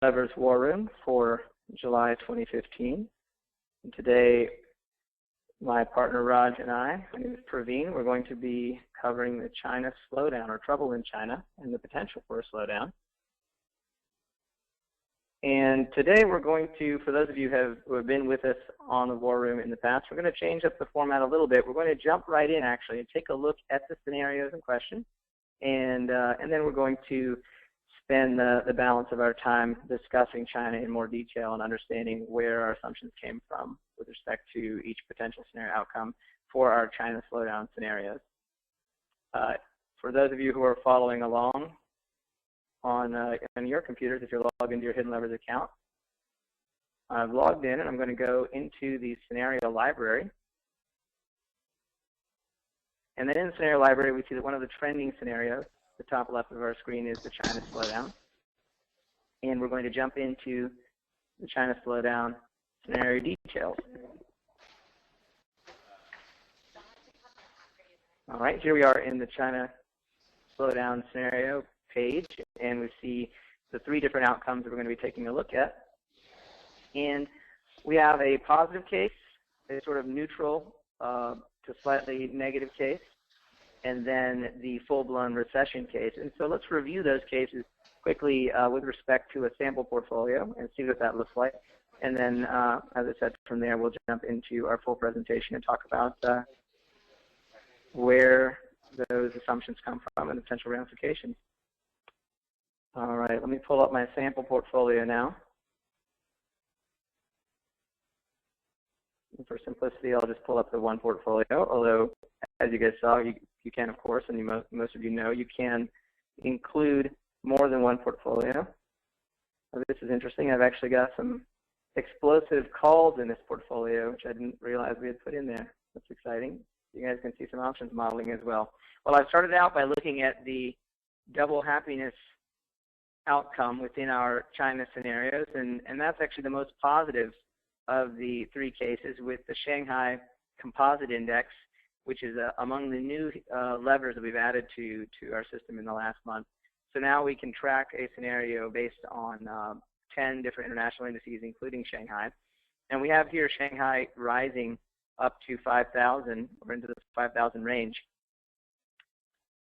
HiddenLevers War Room for July 2015. And today, my partner Raj and I, my name is Praveen, we're going to be covering the China slowdown or trouble in China and the potential for a slowdown. And today we're going to, for those of you who have been with us on the War Room in the past, we're going to change up the format a little bit. We're going to jump right in actually and take a look at the scenarios in question. And then we're going to spend the balance of our time discussing China in more detail and understanding where our assumptions came from with respect to each potential scenario outcome for our China slowdown scenarios. For those of you who are following along on your computers, if you're logged into your HiddenLevers account, I've logged in and I'm going to go into the scenario library. And then in the scenario library, we see that one of the trending scenarios, the top left of our screen, is the China slowdown. And we're going to jump into the China slowdown scenario details. All right, here we are in the China slowdown scenario page, and we see the three different outcomes that we're going to be taking a look at. And we have a positive case, a sort of neutral to slightly negative case, and then the full-blown recession case. And so let's review those cases quickly with respect to a sample portfolio and see what that looks like. And then, as I said, from there we'll jump into our full presentation and talk about where those assumptions come from and the potential ramifications. All right, let me pull up my sample portfolio now. And for simplicity, I'll just pull up the one portfolio, although, as you guys saw, you can, of course, and most of you know, you can include more than one portfolio. This is interesting. I've actually got some explosive calls in this portfolio, which I didn't realize we had put in there. That's exciting. You guys can see some options modeling as well. Well, I started out by looking at the double happiness outcome within our China scenarios, and that's actually the most positive of the three cases, with the Shanghai Composite Index, which is among the new levers that we've added to our system in the last month. So now we can track a scenario based on 10 different international indices, including Shanghai. And we have here Shanghai rising up to 5,000 or into the 5,000 range.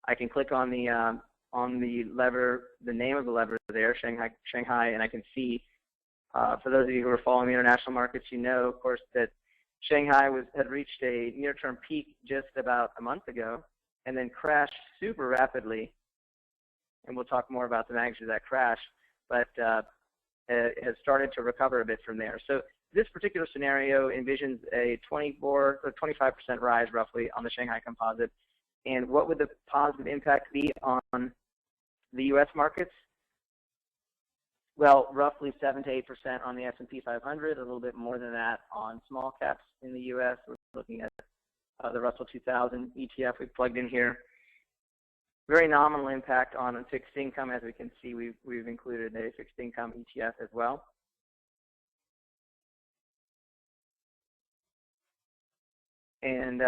I can click on the lever, the name of the lever there, Shanghai, and I can see, for those of you who are following the international markets, you know, of course, that Shanghai had reached a near-term peak just about a month ago and then crashed super rapidly. And we'll talk more about the magnitude of that crash, but it has started to recover a bit from there. So this particular scenario envisions a 24 or 25% rise roughly on the Shanghai Composite. And what would the positive impact be on the U.S. markets? Well, roughly 7 to 8% on the S&P 500, a little bit more than that on small caps in the U.S. We're looking at the Russell 2000 ETF we've plugged in here. Very nominal impact on fixed income. As we can see, we've included a fixed income ETF as well. And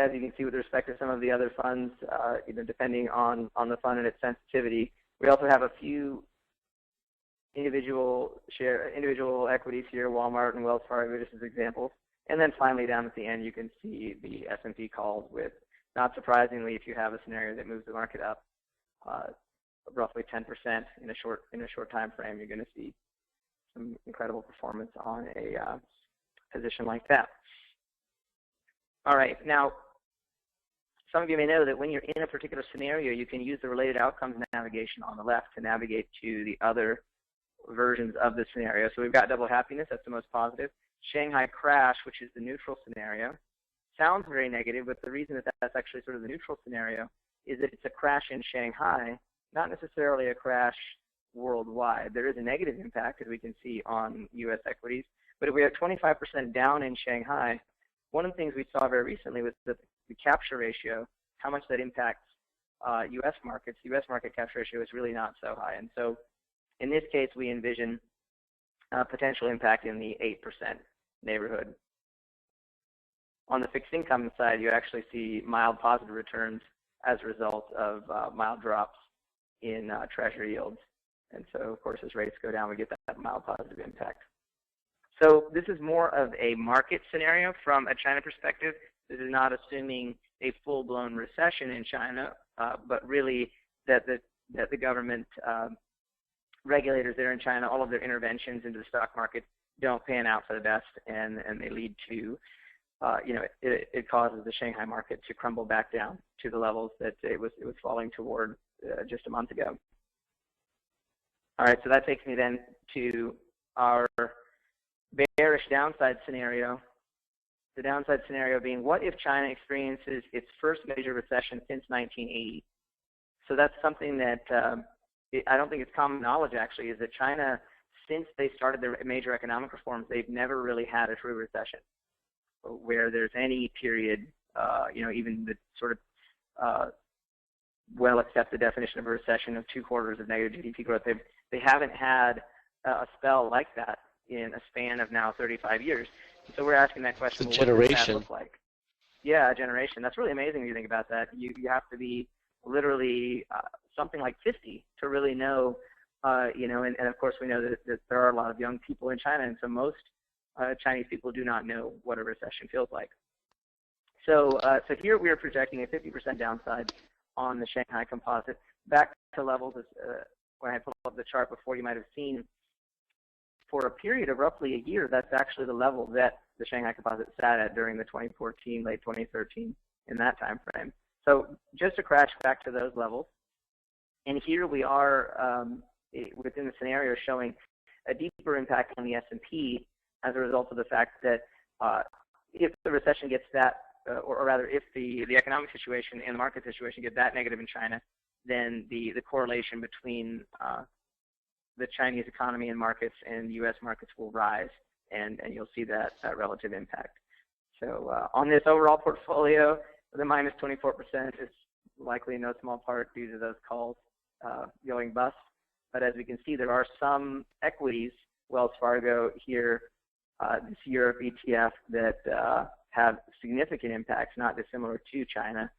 as you can see with respect to some of the other funds, depending on the fund and its sensitivity, we also have a few individual equities here, Walmart and Wells Fargo, just as examples. And then finally, down at the end, you can see the S&P calls with, not surprisingly, if you have a scenario that moves the market up roughly 10% in a short time frame, you're going to see some incredible performance on a position like that. All right, now, some of you may know that when you're in a particular scenario, you can use the related outcomes navigation on the left to navigate to the other versions of the scenario. So we've got double happiness, that's the most positive. Shanghai crash, which is the neutral scenario. Sounds very negative, but the reason that that's actually sort of the neutral scenario is that it's a crash in Shanghai, not necessarily a crash worldwide. There is a negative impact, as we can see, on U.S. equities. But if we have 25% down in Shanghai, one of the things we saw very recently was that the capture ratio, how much that impacts U.S. markets. U.S. market capture ratio is really not so high. And so in this case, we envision potential impact in the 8% neighborhood. On the fixed income side, you actually see mild positive returns as a result of mild drops in Treasury yields. And so, of course, as rates go down, we get that mild positive impact. So this is more of a market scenario from a China perspective. This is not assuming a full-blown recession in China, but really that the government regulators there in China, all of their interventions into the stock market don't pan out for the best, and they lead to, it causes the Shanghai market to crumble back down to the levels that it was falling toward just a month ago. All right, so that takes me then to our bearish downside scenario. The downside scenario being, what if China experiences its first major recession since 1980? So that's something that I don't think it's common knowledge, actually, is that China, since they started their major economic reforms, they've never really had a true recession where there's any period, even the sort of well-accepted definition of a recession of 2 quarters of negative GDP growth. They haven't had a spell like that in a span of now 35 years. So we're asking that question, it's a generation. What does that look like? Yeah, a generation. That's really amazing if you think about that. You have to be literally something like 50 to really know, and of course we know that there are a lot of young people in China, and so most Chinese people do not know what a recession feels like. So here we are projecting a 50% downside on the Shanghai Composite, back to levels when I pulled up the chart before, you might have seen for a period of roughly a year, that's actually the level that the Shanghai Composite sat at during the 2014, late 2013, in that time frame. So just to crash back to those levels, and here we are within the scenario showing a deeper impact on the S&P as a result of the fact that if the recession gets that, or rather if the economic situation and the market situation get that negative in China, then the correlation between the Chinese economy and markets and U.S. markets will rise, and you'll see that relative impact. So on this overall portfolio, the minus 24% is likely in no small part due to those calls going bust. But as we can see, there are some equities, Wells Fargo here, this Europe ETF, that have significant impacts, not dissimilar to China,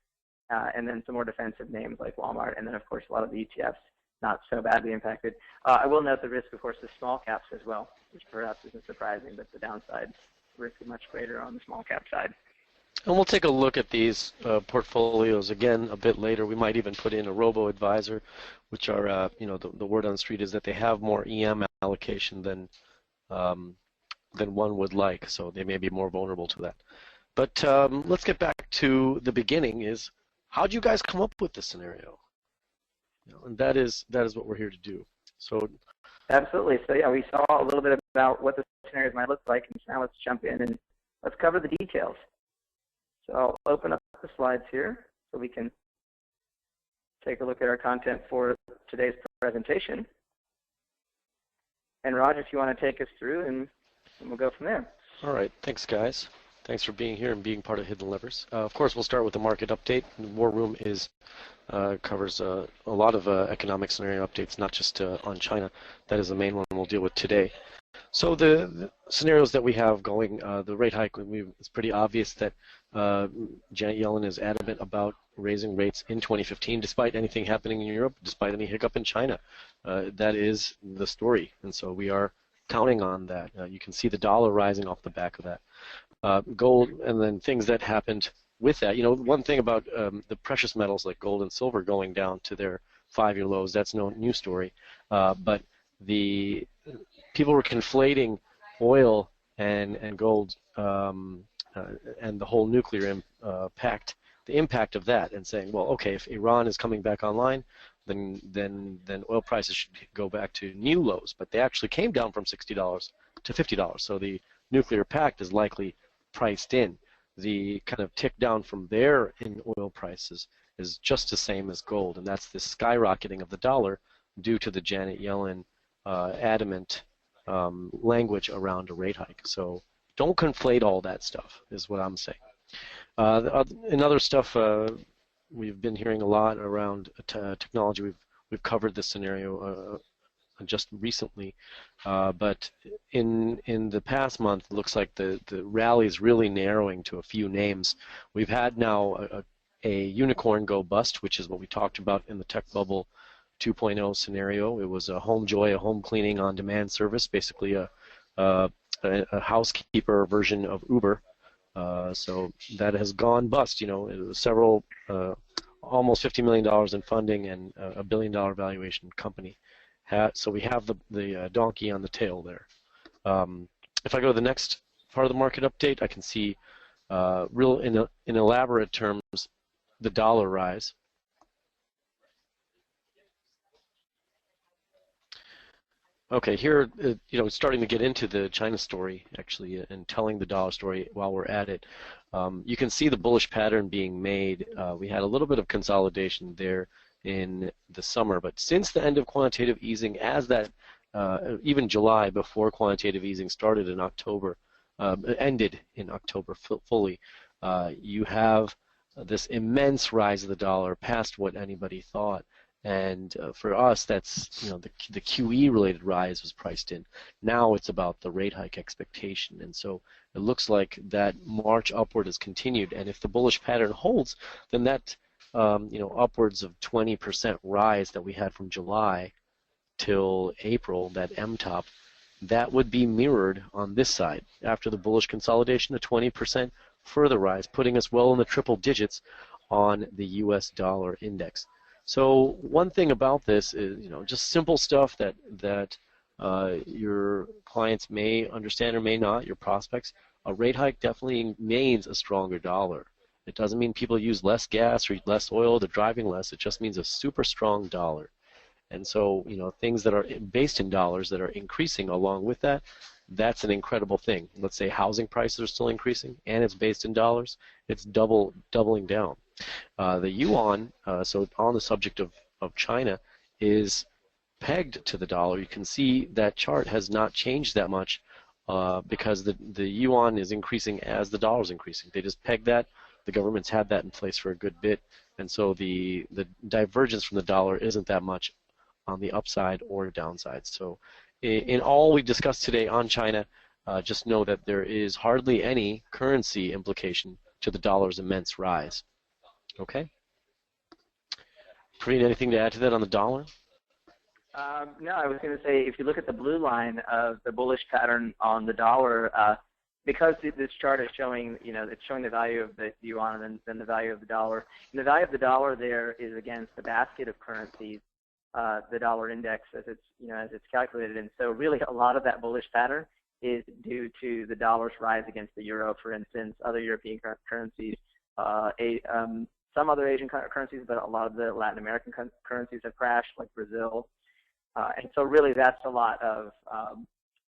and then some more defensive names like Walmart, and then, of course, a lot of the ETFs not so badly impacted. I will note the risk, of course, is small caps as well, which perhaps isn't surprising, but the downside risk is much greater on the small cap side. And we'll take a look at these portfolios again a bit later. We might even put in a robo-advisor, which are, the word on the street is that they have more EM allocation than one would like, so they may be more vulnerable to that. But let's get back to the beginning. Is how did you guys come up with this scenario? And that is what we're here to do. So absolutely. So yeah, we saw a little bit about what the scenarios might look like, and now let's jump in and let's cover the details. So I'll open up the slides here so we can take a look at our content for today's presentation. And Roger, if you want to take us through, and we'll go from there. All right. Thanks, guys. Thanks for being here and being part of Hidden Levers. Of course, we'll start with the market update. The War Room covers a lot of economic scenario updates, not just on China. That is the main one we'll deal with today. So the scenarios that we have going, the rate hike, it's pretty obvious that Janet Yellen is adamant about raising rates in 2015, despite anything happening in Europe, despite any hiccup in China. That is the story, and so we are counting on that. You can see the dollar rising off the back of that. Gold, and then things that happened with that. One thing about the precious metals like gold and silver going down to their 5-year lows, that's no new story. But the people were conflating oil and gold and the whole nuclear pact, the impact of that, and saying, well, okay, if Iran is coming back online, then oil prices should go back to new lows. But they actually came down from $60 to $50. So the nuclear pact is likely priced in. The kind of tick down from there in oil prices is just the same as gold, and that's the skyrocketing of the dollar due to the Janet Yellen adamant language around a rate hike. So don't conflate all that stuff, is what I'm saying. In other stuff, we've been hearing a lot around technology. We've covered this scenario just recently, but in the past month, it looks like the rally is really narrowing to a few names. We've had now a unicorn go bust, which is what we talked about in the tech bubble 2.0 scenario. It was a home joy, a home cleaning on demand service, basically a housekeeper version of Uber. So that has gone bust. It was several, almost $50 million in funding and a $1 billion valuation company. So we have the donkey on the tail there. If I go to the next part of the market update, I can see in elaborate terms the dollar rise. Okay, here, starting to get into the China story, actually, and telling the dollar story while we're at it. You can see the bullish pattern being made. We had a little bit of consolidation there in the summer, but since the end of quantitative easing, even July, before quantitative easing started in October, ended in October fully, you have this immense rise of the dollar past what anybody thought. And for us, that's the QE related rise was priced in. Now it's about the rate hike expectation, and so it looks like that march upward has continued. And if the bullish pattern holds, then that upwards of 20% rise that we had from July till April, that M-top, that would be mirrored on this side after the bullish consolidation, a 20% further rise, putting us well in the triple digits on the U.S. dollar index. So one thing about this is, just simple stuff that your clients may understand or may not, your prospects. A rate hike definitely means a stronger dollar. It doesn't mean people use less gas or less oil, they're driving less. It just means a super strong dollar. And so, things that are based in dollars that are increasing along with that, that's an incredible thing. Let's say housing prices are still increasing and it's based in dollars, it's doubling down. The yuan, so on the subject of China, is pegged to the dollar. You can see that chart has not changed that much because the yuan is increasing as the dollar is increasing. They just pegged that. The government's had that in place for a good bit, and so the divergence from the dollar isn't that much on the upside or downside. So in all we discussed today on China, just know that there is hardly any currency implication to the dollar's immense rise. Okay. Preet, anything to add to that on the dollar? No, I was going to say, if you look at the blue line of the bullish pattern on the dollar, because this chart is showing, it's showing the value of the yuan and then the value of the dollar. And the value of the dollar there is against the basket of currencies, the dollar index as it's calculated. And so really a lot of that bullish pattern is due to the dollar's rise against the euro, for instance, other European currencies, some other Asian currencies, but a lot of the Latin American currencies have crashed, like Brazil. And so really that's a lot of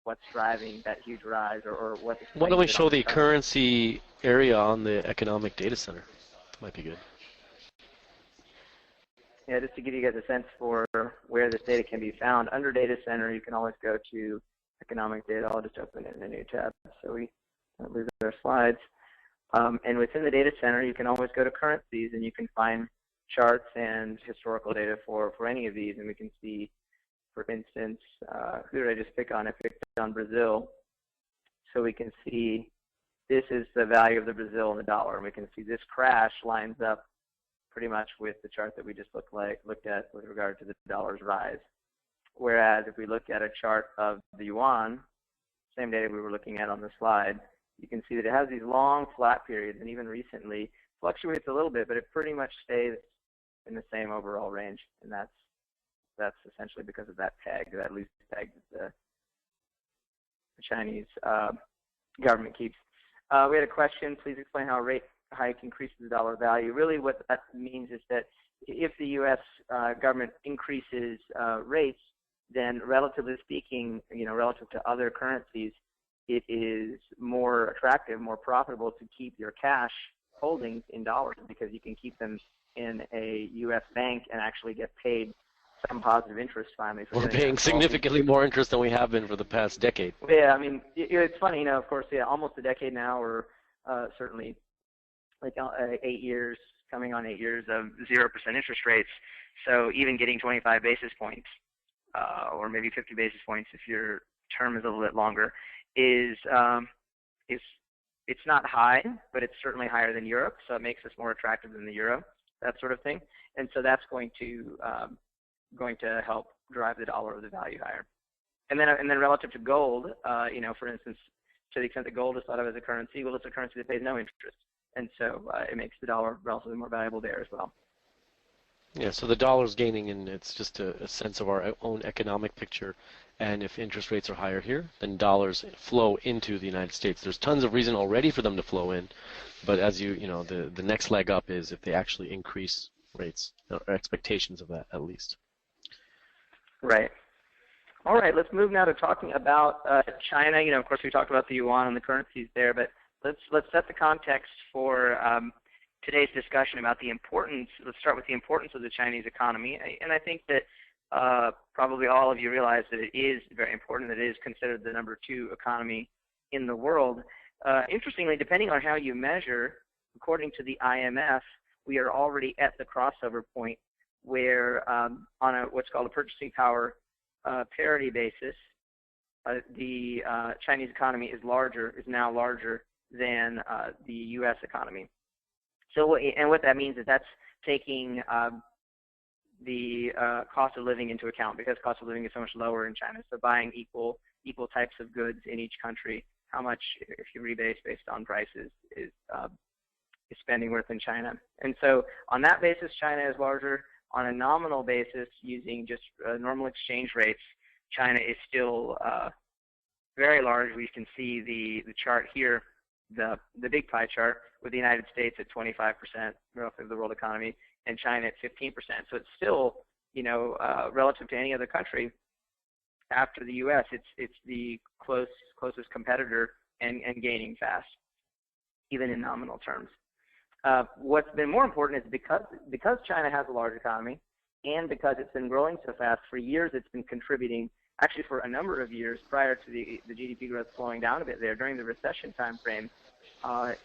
what's driving that huge rise or what's... Why don't we show the currency area on the economic data center? That might be good. Yeah, just to give you guys a sense for where this data can be found. Under data center, you can always go to economic data. I'll just open it in a new tab so we don't lose our slides. And within the data center, you can always go to currencies and you can find charts and historical data for any of these. And we can see, for instance, who did I just pick on? I picked on Brazil. So we can see this is the value of the Brazil in the dollar. And we can see this crash lines up pretty much with the chart that we just looked at with regard to the dollar's rise. Whereas if we look at a chart of the yuan, same data we were looking at on the slide, you can see that it has these long flat periods, and even recently fluctuates a little bit, but it pretty much stays in the same overall range, and that's essentially because of that peg, that loose peg that the Chinese government keeps. We had a question. Please explain how a rate hike increases the dollar value. Really, what that means is that if the U.S. Government increases rates, then relatively speaking, relative to other currencies, it is more attractive, more profitable to keep your cash holdings in dollars because you can keep them in a U.S. bank and actually get paid some positive interest finally. We're paying significantly more interest than we have been for the past decade. Yeah, I mean, it's funny, of course, almost a decade now, or certainly like 8 years, coming on 8 years of 0% interest rates. So even getting 25 basis points or maybe 50 basis points if your term is a little bit longer is it's not high, but it's certainly higher than Europe, so it makes us more attractive than the euro, that sort of thing. And so that's going to going to help drive the dollar or the value higher. And then relative to gold, for instance, to the extent that gold is thought of as a currency, well, it's a currency that pays no interest, and so it makes the dollar relatively more valuable there as well. Yeah, so the dollar's gaining, and it's just a sense of our own economic picture. And if interest rates are higher here, then dollars flow into the United States. There's tons of reason already for them to flow in, but as the next leg up is if they actually increase rates, or expectations of that at least. Right. All right, let's move now to talking about China. Of course, we talked about the yuan and the currencies there, but let's set the context for today's discussion about the importance. Let's start with the importance of the Chinese economy, and I think that probably all of you realize that it is very important, that it is considered the number 2 economy in the world. Interestingly, depending on how you measure, according to the IMF, we are already at the crossover point where on what's called a purchasing power parity basis, the Chinese economy is now larger than the U.S. economy. So, and what that means is that's taking the cost of living into account, because cost of living is so much lower in China. So buying equal types of goods in each country, how much, if you rebase based on prices, is spending worth in China. And so on that basis, China is larger. On a nominal basis, using just normal exchange rates, China is still very large. We can see the chart here, the big pie chart, with the United States at 25% roughly of the world economy, and China at 15%. So it's still, relative to any other country after the U.S., it's the closest competitor and gaining fast, even in nominal terms. What's been more important is because China has a large economy, and because it's been growing so fast, for years it's been contributing, actually for a number of years prior to the GDP growth slowing down a bit there during the recession time frame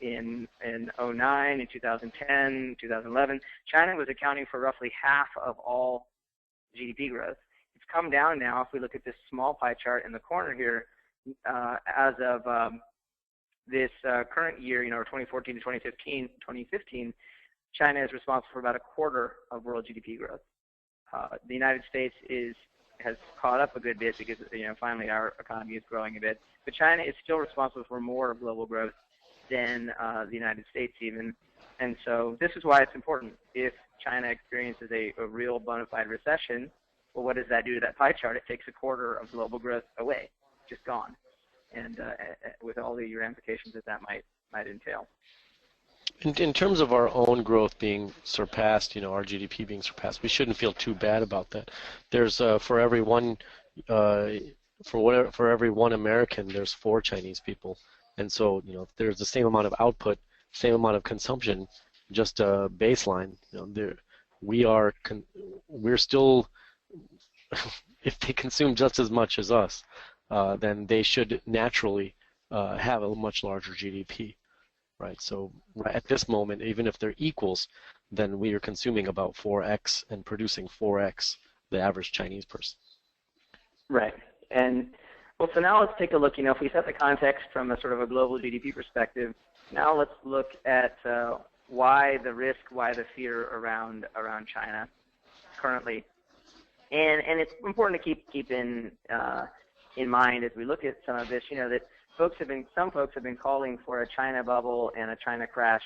in 2009, in 2010, 2011, China was accounting for roughly half of all GDP growth. It's come down now. If we look at this small pie chart in the corner here, as of this current year, 2014 to 2015, China is responsible for about a quarter of world GDP growth. The United States has caught up a good bit because finally our economy is growing a bit, but China is still responsible for more of global growth than the United States even, and so this is why it's important. If China experiences a real bona fide recession, well, what does that do to that pie chart? It takes a quarter of global growth away, just gone, and with all the ramifications that might entail. In terms of our own growth being surpassed, our GDP being surpassed, we shouldn't feel too bad about that. There's for every one American, there's 4 Chinese people, and so there's the same amount of output, same amount of consumption, just a baseline. We're still, if they consume just as much as us, then they should naturally have a much larger GDP. Right, so at this moment, even if they're equals, then we are consuming about 4x and producing 4x the average Chinese person. Right, and well, so now let's take a look. If we set the context from a sort of a global GDP perspective, now let's look at why the risk, why the fear around China currently, and it's important to keep in mind as we look at some of this. That some folks have been calling for a China bubble and a China crash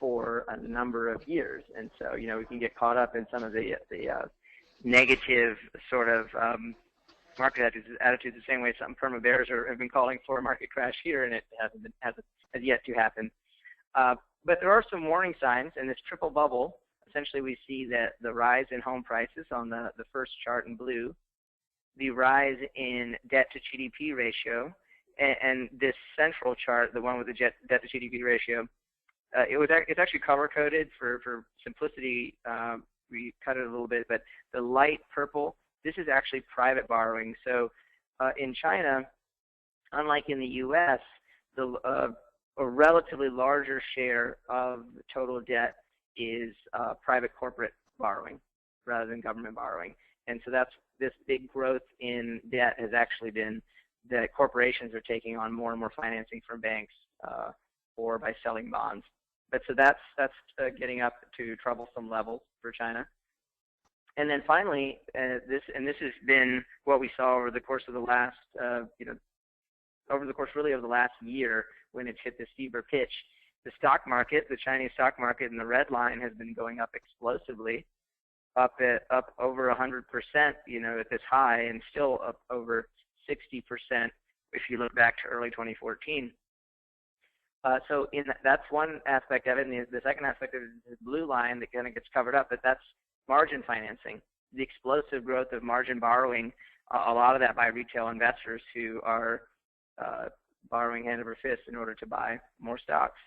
for a number of years, and so we can get caught up in some of the negative sort of market attitudes the same way some perma bears have been calling for a market crash here, and it has yet to happen. But there are some warning signs in this triple bubble. Essentially, we see that the rise in home prices on the first chart in blue, the rise in debt to GDP ratio, and this central chart, the one with the debt to GDP ratio, it's actually color-coded for simplicity. We cut it a little bit, but the light purple, this is actually private borrowing. So in China, unlike in the U.S., a relatively larger share of total debt is private corporate borrowing rather than government borrowing. And so this big growth in debt has actually been that corporations are taking on more and more financing from banks or by selling bonds. But so that's getting up to troublesome levels for China. And then finally, this has been what we saw over the course of the last, over the course really of the last year when it's hit the steeper pitch. The stock market, the Chinese stock market, in the red line has been going up explosively, up over 100%, at this high, and still up over 60% if you look back to early 2014. So that's one aspect of it, and the second aspect of it is the blue line that kind of gets covered up, but that's margin financing, the explosive growth of margin borrowing, a lot of that by retail investors who are borrowing hand over fist in order to buy more stocks.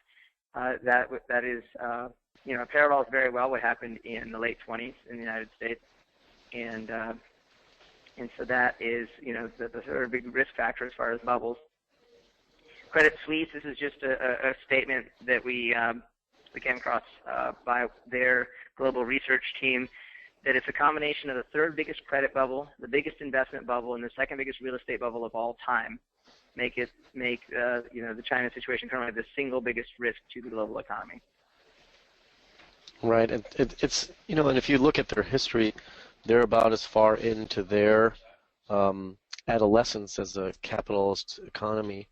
That is, parallels very well what happened in the late 20s in the United States, and so that is, the sort of big risk factor as far as bubbles. Credit Suisse, this is just a statement that we came across by their global research team, that it's a combination of the third biggest credit bubble, the biggest investment bubble, and the second biggest real estate bubble of all time. Make the China situation currently the single biggest risk to the global economy. Right, and it's and if you look at their history, they're about as far into their adolescence as a capitalist economy,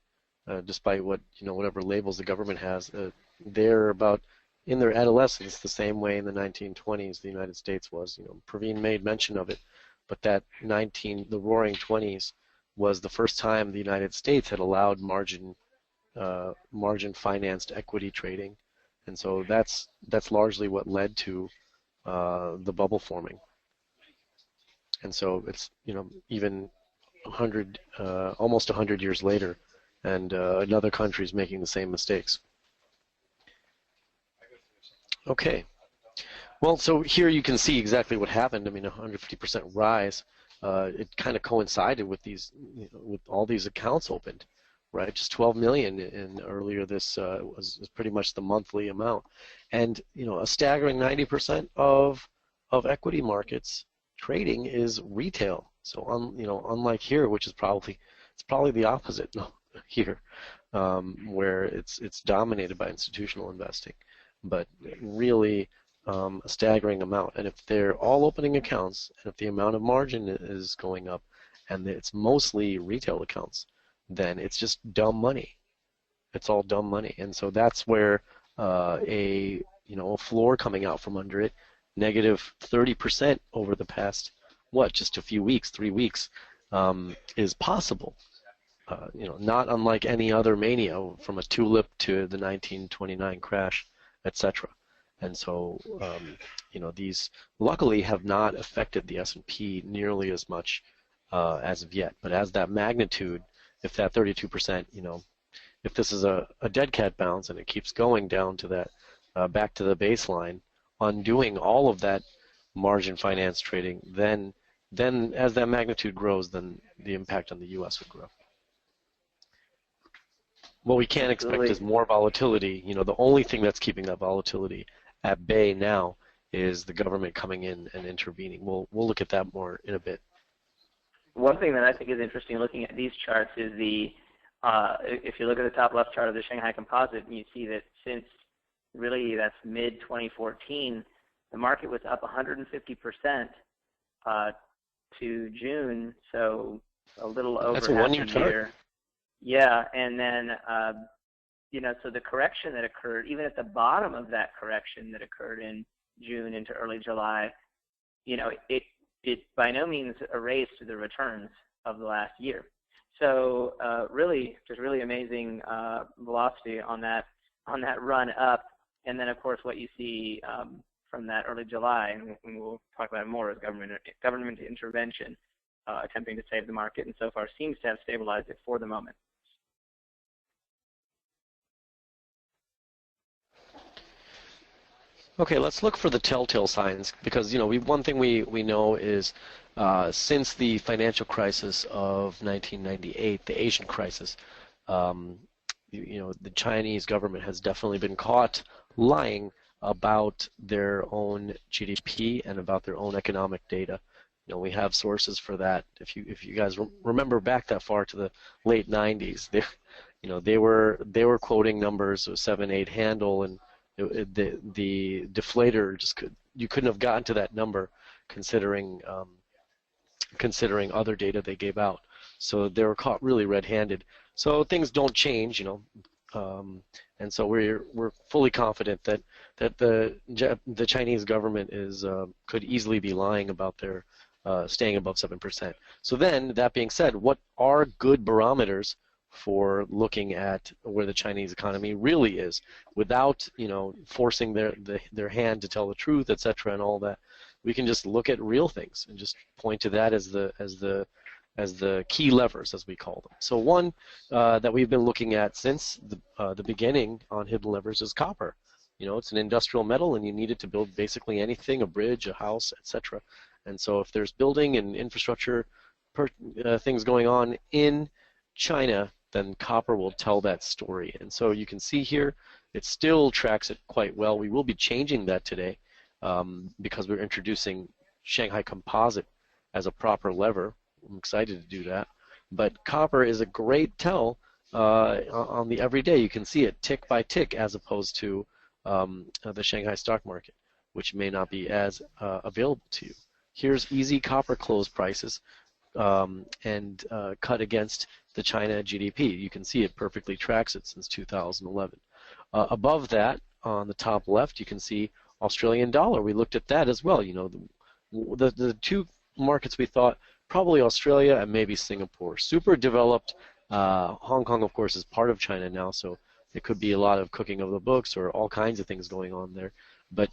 despite whatever labels the government has. They're about in their adolescence the same way in the 1920s the United States was. Praveen made mention of it, but the Roaring 20s was the first time the United States had allowed margin financed equity trading, and so that's largely what led to the bubble forming. And so it's even almost 100 years later, and another country is making the same mistakes. Okay, well, so here you can see exactly what happened. I mean, 150% rise. It kind of coincided with with all these accounts opened, right? Just 12 million in earlier this was pretty much the monthly amount, and a staggering 90% of equity markets trading is retail. So unlike here, which is probably the opposite here, where it's dominated by institutional investing, but really. A staggering amount, and if they're all opening accounts, and if the amount of margin is going up, and it's mostly retail accounts, then it's just dumb money. It's all dumb money, and so that's where a floor coming out from under it, negative 30% over the past just a few weeks, 3 weeks, is possible. Not unlike any other mania, from a tulip to the 1929 crash, etc. And so, these luckily have not affected the S&P nearly as much as of yet. But as that magnitude, if that 32%, if this is a dead cat bounce and it keeps going down to that, back to the baseline, undoing all of that margin finance trading, then as that magnitude grows, then the impact on the U.S. would grow. What we can expect is more volatility. The only thing that's keeping that volatility at bay now is the government coming in and intervening. We'll look at that more in a bit. One thing that I think is interesting looking at these charts is if you look at the top left chart of the Shanghai Composite, and you see that since really that's mid-2014, the market was up 150% to June, so a little over that's a one-year chart. Yeah, and then so the correction that occurred, even at the bottom of that correction that occurred in June into early July, it by no means erased the returns of the last year. So really amazing velocity on that run up, and then of course what you see from that early July, and we'll talk about it more, is government intervention attempting to save the market, and so far seems to have stabilized it for the moment. Okay, let's look for the telltale signs, because one thing we know is since the financial crisis of 1998, the Asian crisis, the Chinese government has definitely been caught lying about their own GDP and about their own economic data. We have sources for that. If you guys remember back that far to the late 90s, they were quoting numbers of 7-8 handle, and the deflator you couldn't have gotten to that number considering other data they gave out. So they were caught really red-handed. So things don't change, and so we're fully confident that the Chinese government could easily be lying about their staying above 7%. So then, that being said, what are good barometers for looking at where the Chinese economy really is, without forcing their hand to tell the truth, etc., and all that? We can just look at real things and just point to that as the key levers, as we call them. So one that we've been looking at since the beginning on Hidden Levers is copper. It's an industrial metal, and you need it to build basically anything, a bridge, a house, etc. And so if there's building and infrastructure things going on in China, then copper will tell that story. And so you can see here, it still tracks it quite well. We will be changing that today because we're introducing Shanghai Composite as a proper lever. I'm excited to do that. But copper is a great tell on the everyday. You can see it tick by tick, as opposed to the Shanghai stock market, which may not be as available to you. Here's easy copper close prices and cut against the China GDP. You can see it perfectly tracks it since 2011. Above that, on the top left, you can see Australian dollar. We looked at that as well. The two markets we thought, probably Australia and maybe Singapore. Super developed. Hong Kong, of course, is part of China now, so it could be a lot of cooking of the books or all kinds of things going on there. But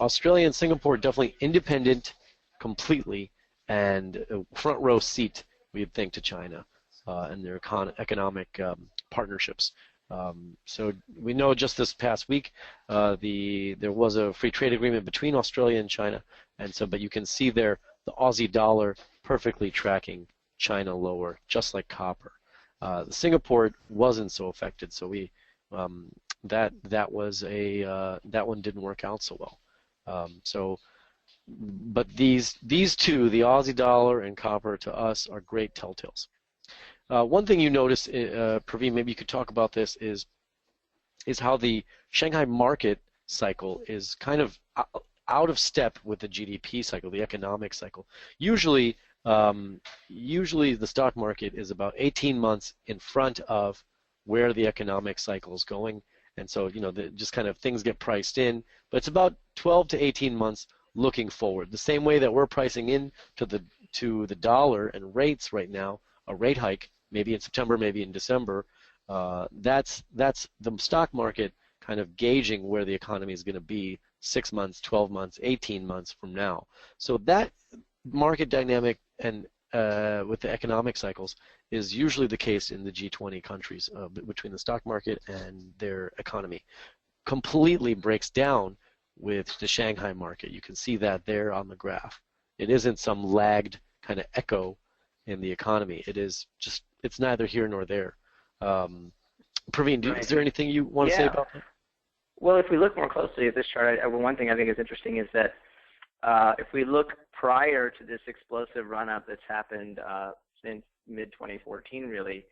Australia and Singapore definitely independent completely, and a front row seat, we'd think, to China and their economic partnerships. So we know just this past week there was a free trade agreement between Australia and China, and so but you can see there the Aussie dollar perfectly tracking China lower, just like copper. Singapore wasn't so affected, so we that one didn't work out so well. But these two, the Aussie dollar and copper, to us are great telltales. One thing you notice, Praveen, maybe you could talk about this, is how the Shanghai market cycle is kind of out of step with the GDP cycle, the economic cycle. Usually the stock market is about 18 months in front of where the economic cycle is going, and so just kind of things get priced in. But it's about 12 to 18 months looking forward. The same way that we're pricing in to the dollar and rates right now, a rate hike, maybe in September, maybe in December. That's the stock market kind of gauging where the economy is going to be 6 months, 12 months, 18 months from now. So that market dynamic and with the economic cycles is usually the case in the G20 countries between the stock market and their economy. Completely breaks down with the Shanghai market. You can see that there on the graph. It isn't some lagged kind of echo in the economy. It is just, it's neither here nor there. Praveen, is there anything you want to say about that? Well, if we look more closely at this chart, one thing I think is interesting is that if we look prior to this explosive run-up that's happened since mid-2014, really,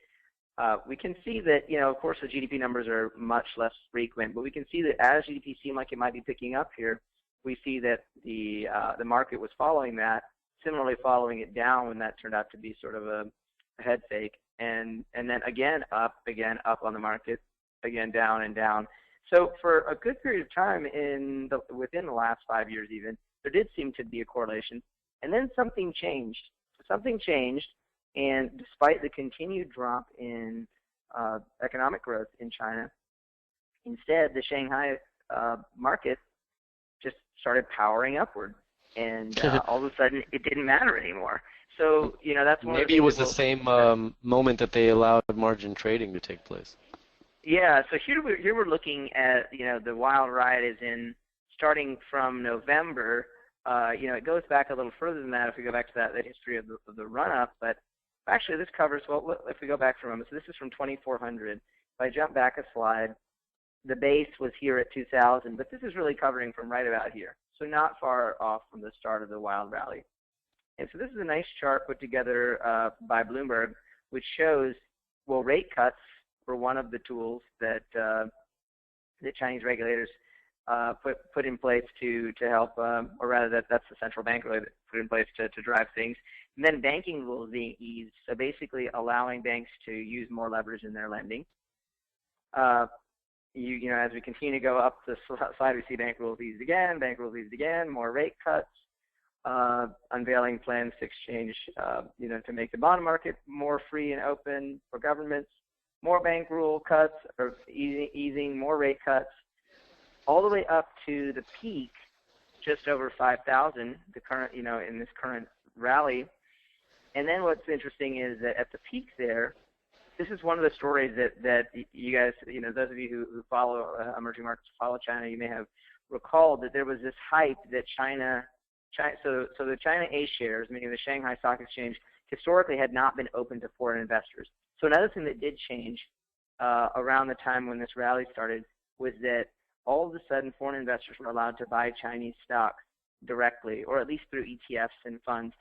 we can see that, of course, the GDP numbers are much less frequent, but we can see that as GDP seemed like it might be picking up here, we see that the market was following that, similarly following it down when that turned out to be sort of a head fake, and then again up on the market, again down and down. So for a good period of time within the last 5 years even, there did seem to be a correlation, and then something changed. And despite the continued drop in economic growth in China, instead the Shanghai market just started powering upward, and all of a sudden it didn't matter anymore. So that's one. Maybe it was the same moment that they allowed margin trading to take place. Yeah. So here we're looking at the wild ride is in starting from November. It goes back a little further than that if we go back to the history of the run-up, but actually this covers, well, if we go back for a moment, so this is from 2400. If I jump back a slide, the base was here at 2000, but this is really covering from right about here, so not far off from the start of the wild rally. And so this is a nice chart put together by Bloomberg, which shows, well, rate cuts were one of the tools that the Chinese regulators put in place to help, or rather that's the central bank really put in place to drive things. And then banking rules being eased, so basically allowing banks to use more leverage in their lending. You know, as we continue to go up the slide, we see bank rules eased again, more rate cuts, unveiling plans to exchange, you know, to make the bond market more free and open for governments, more bank rule cuts, or easing more rate cuts, all the way up to the peak, just over 5,000, the current, you know, in this current rally. And then what's interesting is that at the peak there, this is one of the stories that you guys, you know, those of you who follow emerging markets, follow China, you may have recalled that there was this hype that so the China A shares, meaning the Shanghai Stock Exchange, historically had not been open to foreign investors. So another thing that did change around the time when this rally started was that all of a sudden foreign investors were allowed to buy Chinese stocks directly, or at least through ETFs and funds.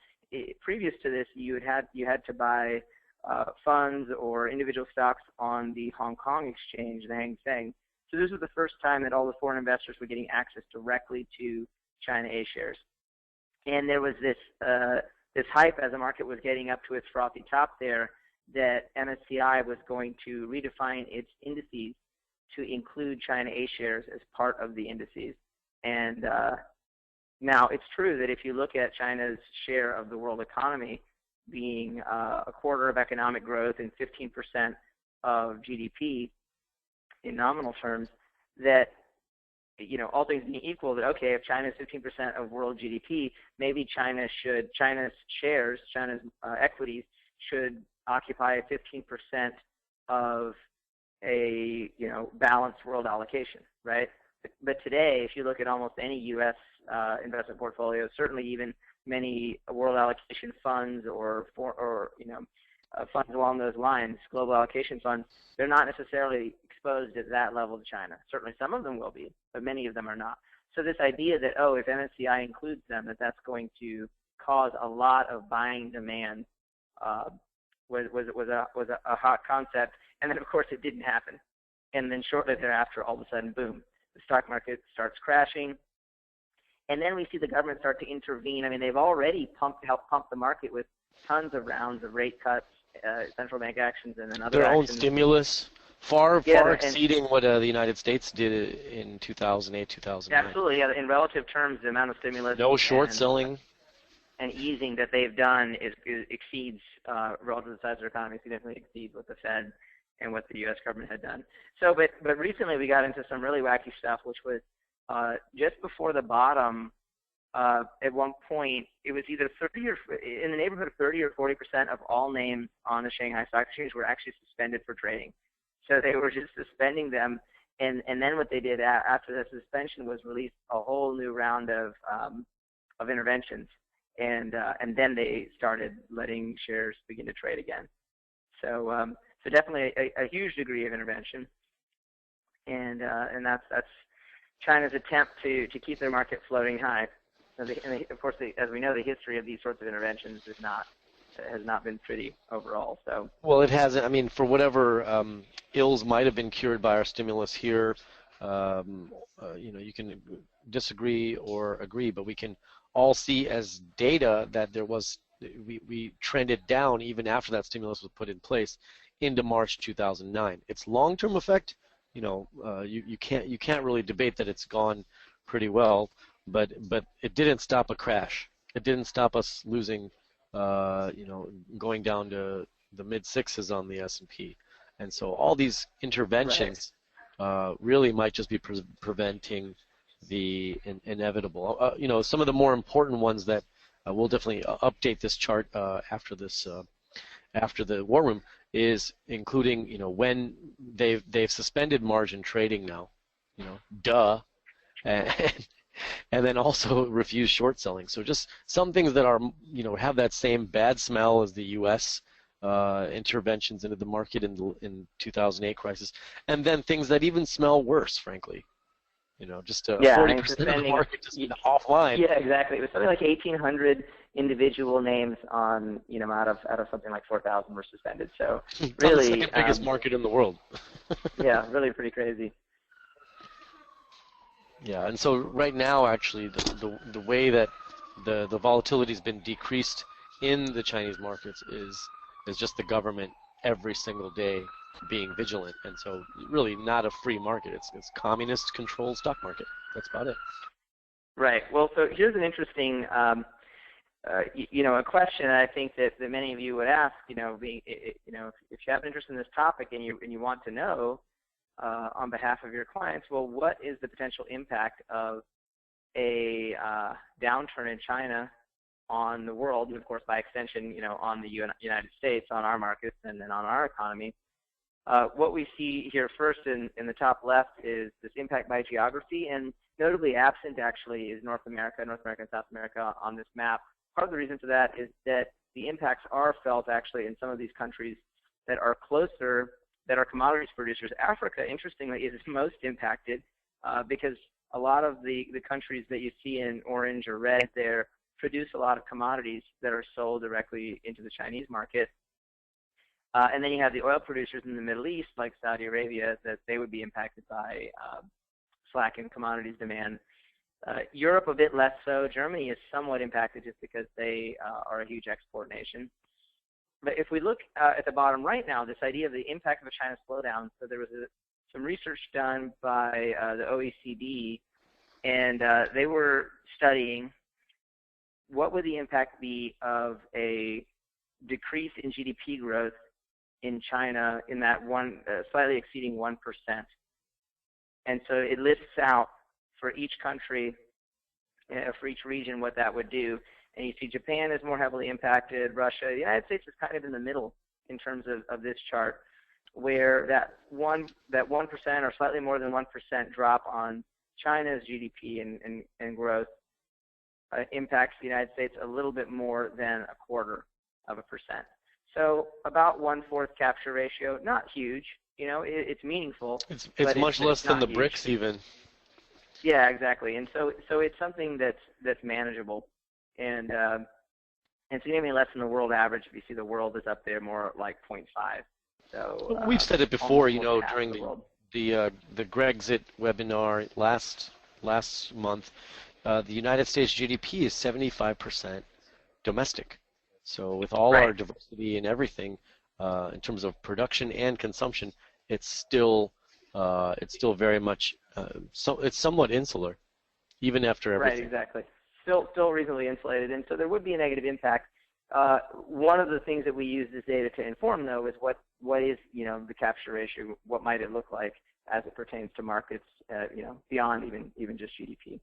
Previous to this, you had to buy funds or individual stocks on the Hong Kong exchange, the Hang Seng. So this was the first time that all the foreign investors were getting access directly to China A shares. And there was this hype as the market was getting up to its frothy top there that MSCI was going to redefine its indices to include China A shares as part of the indices. And now it's true that if you look at China's share of the world economy being a quarter of economic growth and 15% of GDP in nominal terms, that, you know, all things being equal, that okay, if China is 15% of world GDP, maybe China's shares, China's equities should occupy 15% of a, you know, balanced world allocation, right? But today, if you look at almost any U.S. Investment portfolio, certainly even many world allocation funds or you know, funds along those lines, global allocation funds, they're not necessarily exposed at that level to China. Certainly some of them will be, but many of them are not. So this idea that, oh, if MSCI includes them, that's going to cause a lot of buying demand was a hot concept. And then, of course, it didn't happen. And then shortly thereafter, all of a sudden, boom, the stock market starts crashing. And then we see the government start to intervene. I mean, they've already helped pump the market with tons of rounds of rate cuts, central bank actions, and then other their actions. Own stimulus, far exceeding what the United States did in 2008, 2009. Absolutely, yeah. In relative terms, the amount of stimulus, no short selling, and easing that they've done exceeds, relative to the size of their economy, significantly exceeds what the Fed and what the U.S. government had done. So, but recently we got into some really wacky stuff, which was just before the bottom. At one point, it was either 30 or in the neighborhood of 30 or 40% of all names on the Shanghai Stock Exchange were actually suspended for trading. So they were just suspending them, and then what they did after the suspension was release a whole new round of interventions, and then they started letting shares begin to trade again. So so definitely a huge degree of intervention, and that's China's attempt to keep their market floating high. And of course, as we know, the history of these sorts of interventions has not been pretty overall. So well, it hasn't. I mean, for whatever ills might have been cured by our stimulus here, you know, you can disagree or agree, but we can all see as data that we trended down even after that stimulus was put in place into March 2009. Its long-term effect, you know, you can't really debate that it's gone pretty well, but it didn't stop a crash. It didn't stop us losing, you know, going down to the mid-sixes on the S&P. And so all these interventions really might just be preventing the inevitable. You know, some of the more important ones that we'll definitely update this chart after the war room is including, you know, when they've suspended margin trading now, you know, duh, and then also refuse short selling. So just some things that are, you know, have that same bad smell as the U.S. Interventions into the market in 2008 crisis, and then things that even smell worse, frankly. You know, just 40% of the market just offline. Yeah, exactly. It was something like 1,800 individual names on, you know, out of something like 4,000 were suspended. So really, the second biggest market in the world. Yeah, really pretty crazy. Yeah, and so right now, actually, the way that the volatility has been decreased in the Chinese markets is just the government every single day being vigilant, and so really not a free market. It's communist controlled stock market. That's about it. Right. Well, so here's an interesting, a question I think that many of you would ask. If you have an interest in this topic and you want to know on behalf of your clients, well, what is the potential impact of a downturn in China on the world, and of course by extension, on the United States, on our markets, and then on our economy? What we see here first in the top left is this impact by geography, and notably absent actually is North America and South America on this map. Part of the reason for that is that the impacts are felt actually in some of these countries that are closer, that are commodities producers. Africa, interestingly, is most impacted because a lot of the countries that you see in orange or red there produce a lot of commodities that are sold directly into the Chinese market. And then you have the oil producers in the Middle East, like Saudi Arabia, that they would be impacted by slack in commodities demand. Europe a bit less so. Germany is somewhat impacted just because they are a huge export nation. But if we look at the bottom right now, this idea of the impact of a China slowdown, so there was some research done by the OECD, and they were studying what would the impact be of a decrease in GDP growth in China in that slightly exceeding 1%. And so it lists out for each country, for each region, what that would do. And you see Japan is more heavily impacted, Russia. The United States is kind of in the middle in terms of this chart, where that 1% or slightly more than 1% drop on China's GDP and growth impacts the United States a little bit more than 0.25%. So about 1/4 capture ratio, not huge. It's meaningful. It's much less than the huge. BRICS even. Yeah, exactly. And so it's something that's manageable, and significantly less than the world average. If you see, the world is up there more like 0.5. So we've said it before, during the Grexit webinar last month. The United States GDP is 75% domestic. So with all our diversity and everything, in terms of production and consumption, it's still very much it's somewhat insular, even after everything. Right, exactly. Still reasonably insulated, and so there would be a negative impact. One of the things that we use this data to inform, though, is what is the capture ratio? What might it look like as it pertains to markets, beyond even just GDP?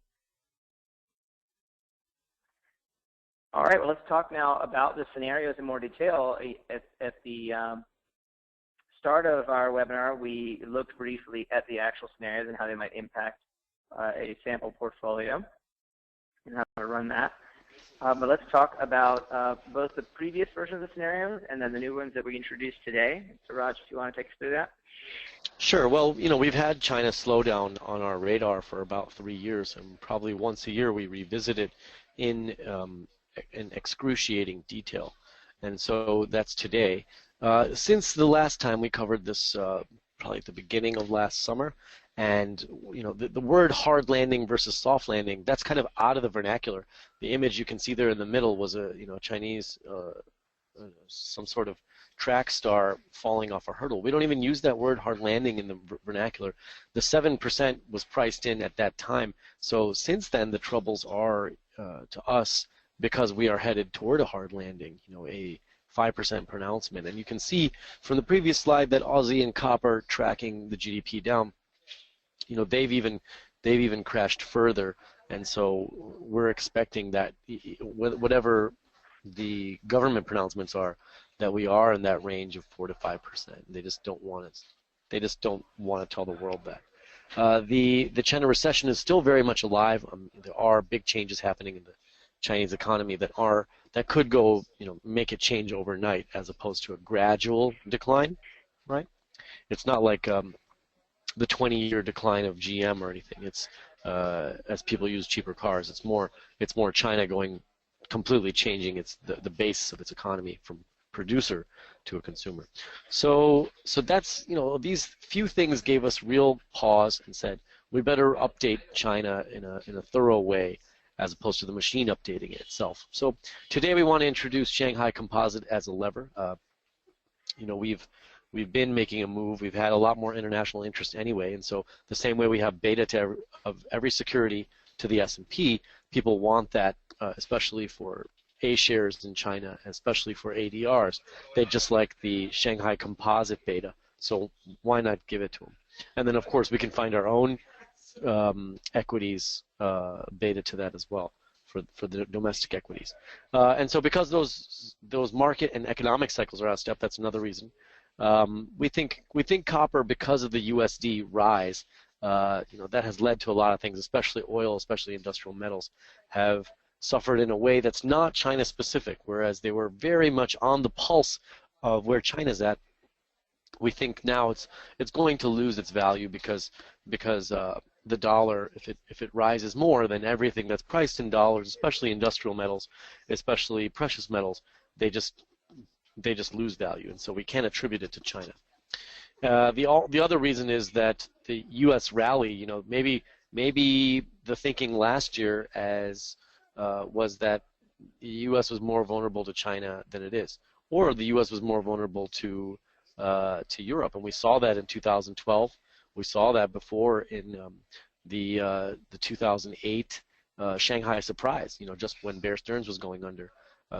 All right, well, let's talk now about the scenarios in more detail. At the start of our webinar, we looked briefly at the actual scenarios and how they might impact a sample portfolio and how to run that. But let's talk about both the previous versions of the scenarios and then the new ones that we introduced today. So, Raj, if you want to take us through that. Sure. Well, we've had China slow down on our radar for about 3 years, and probably once a year we revisit it in excruciating detail. And so that's today. Since the last time we covered this, probably at the beginning of last summer, and the word hard landing versus soft landing, that's kind of out of the vernacular. The image you can see there in the middle was a Chinese some sort of track star falling off a hurdle. We don't even use that word hard landing in the vernacular. The 7% was priced in at that time. So since then, the troubles are to us because we are headed toward a hard landing, a 5% pronouncement. And you can see from the previous slide that Aussie and copper tracking the GDP down. They've even crashed further, and so we're expecting that whatever the government pronouncements are, that we are in that range of 4 to 5%. They just don't want it. They just don't want to tell the world that. The China recession is still very much alive. There are big changes happening in the Chinese economy that could go, make it change overnight, as opposed to a gradual decline, right? It's not like the 20-year decline of GM or anything. It's as people use cheaper cars. It's more China going completely changing the base of its economy from producer to a consumer. So that's these few things gave us real pause and said we better update China in a thorough way as opposed to the machine updating it itself. So today we want to introduce Shanghai Composite as a lever. We've been making a move. We've had a lot more international interest anyway, and so the same way we have beta of every security to the S&P, people want that, especially for A shares in China, especially for ADRs. They just like the Shanghai Composite beta, so why not give it to them? And then, of course, we can find our own equities beta to that as well for the domestic equities. And so because those market and economic cycles are out of step, that's another reason. We think copper, because of the USD rise, that has led to a lot of things, especially oil, especially industrial metals, have suffered in a way that's not China specific, whereas they were very much on the pulse of where China's at. We think now it's going to lose its value because the dollar, if it rises more, then everything that's priced in dollars, especially industrial metals, especially precious metals, they just lose value, and so we can't attribute it to China. The other reason is that the U.S. rally, maybe the thinking last year was that the U.S. was more vulnerable to China than it is, or the U.S. was more vulnerable to Europe, and we saw that in 2012. We saw that before in the 2008 Shanghai surprise, just when Bear Stearns was going under.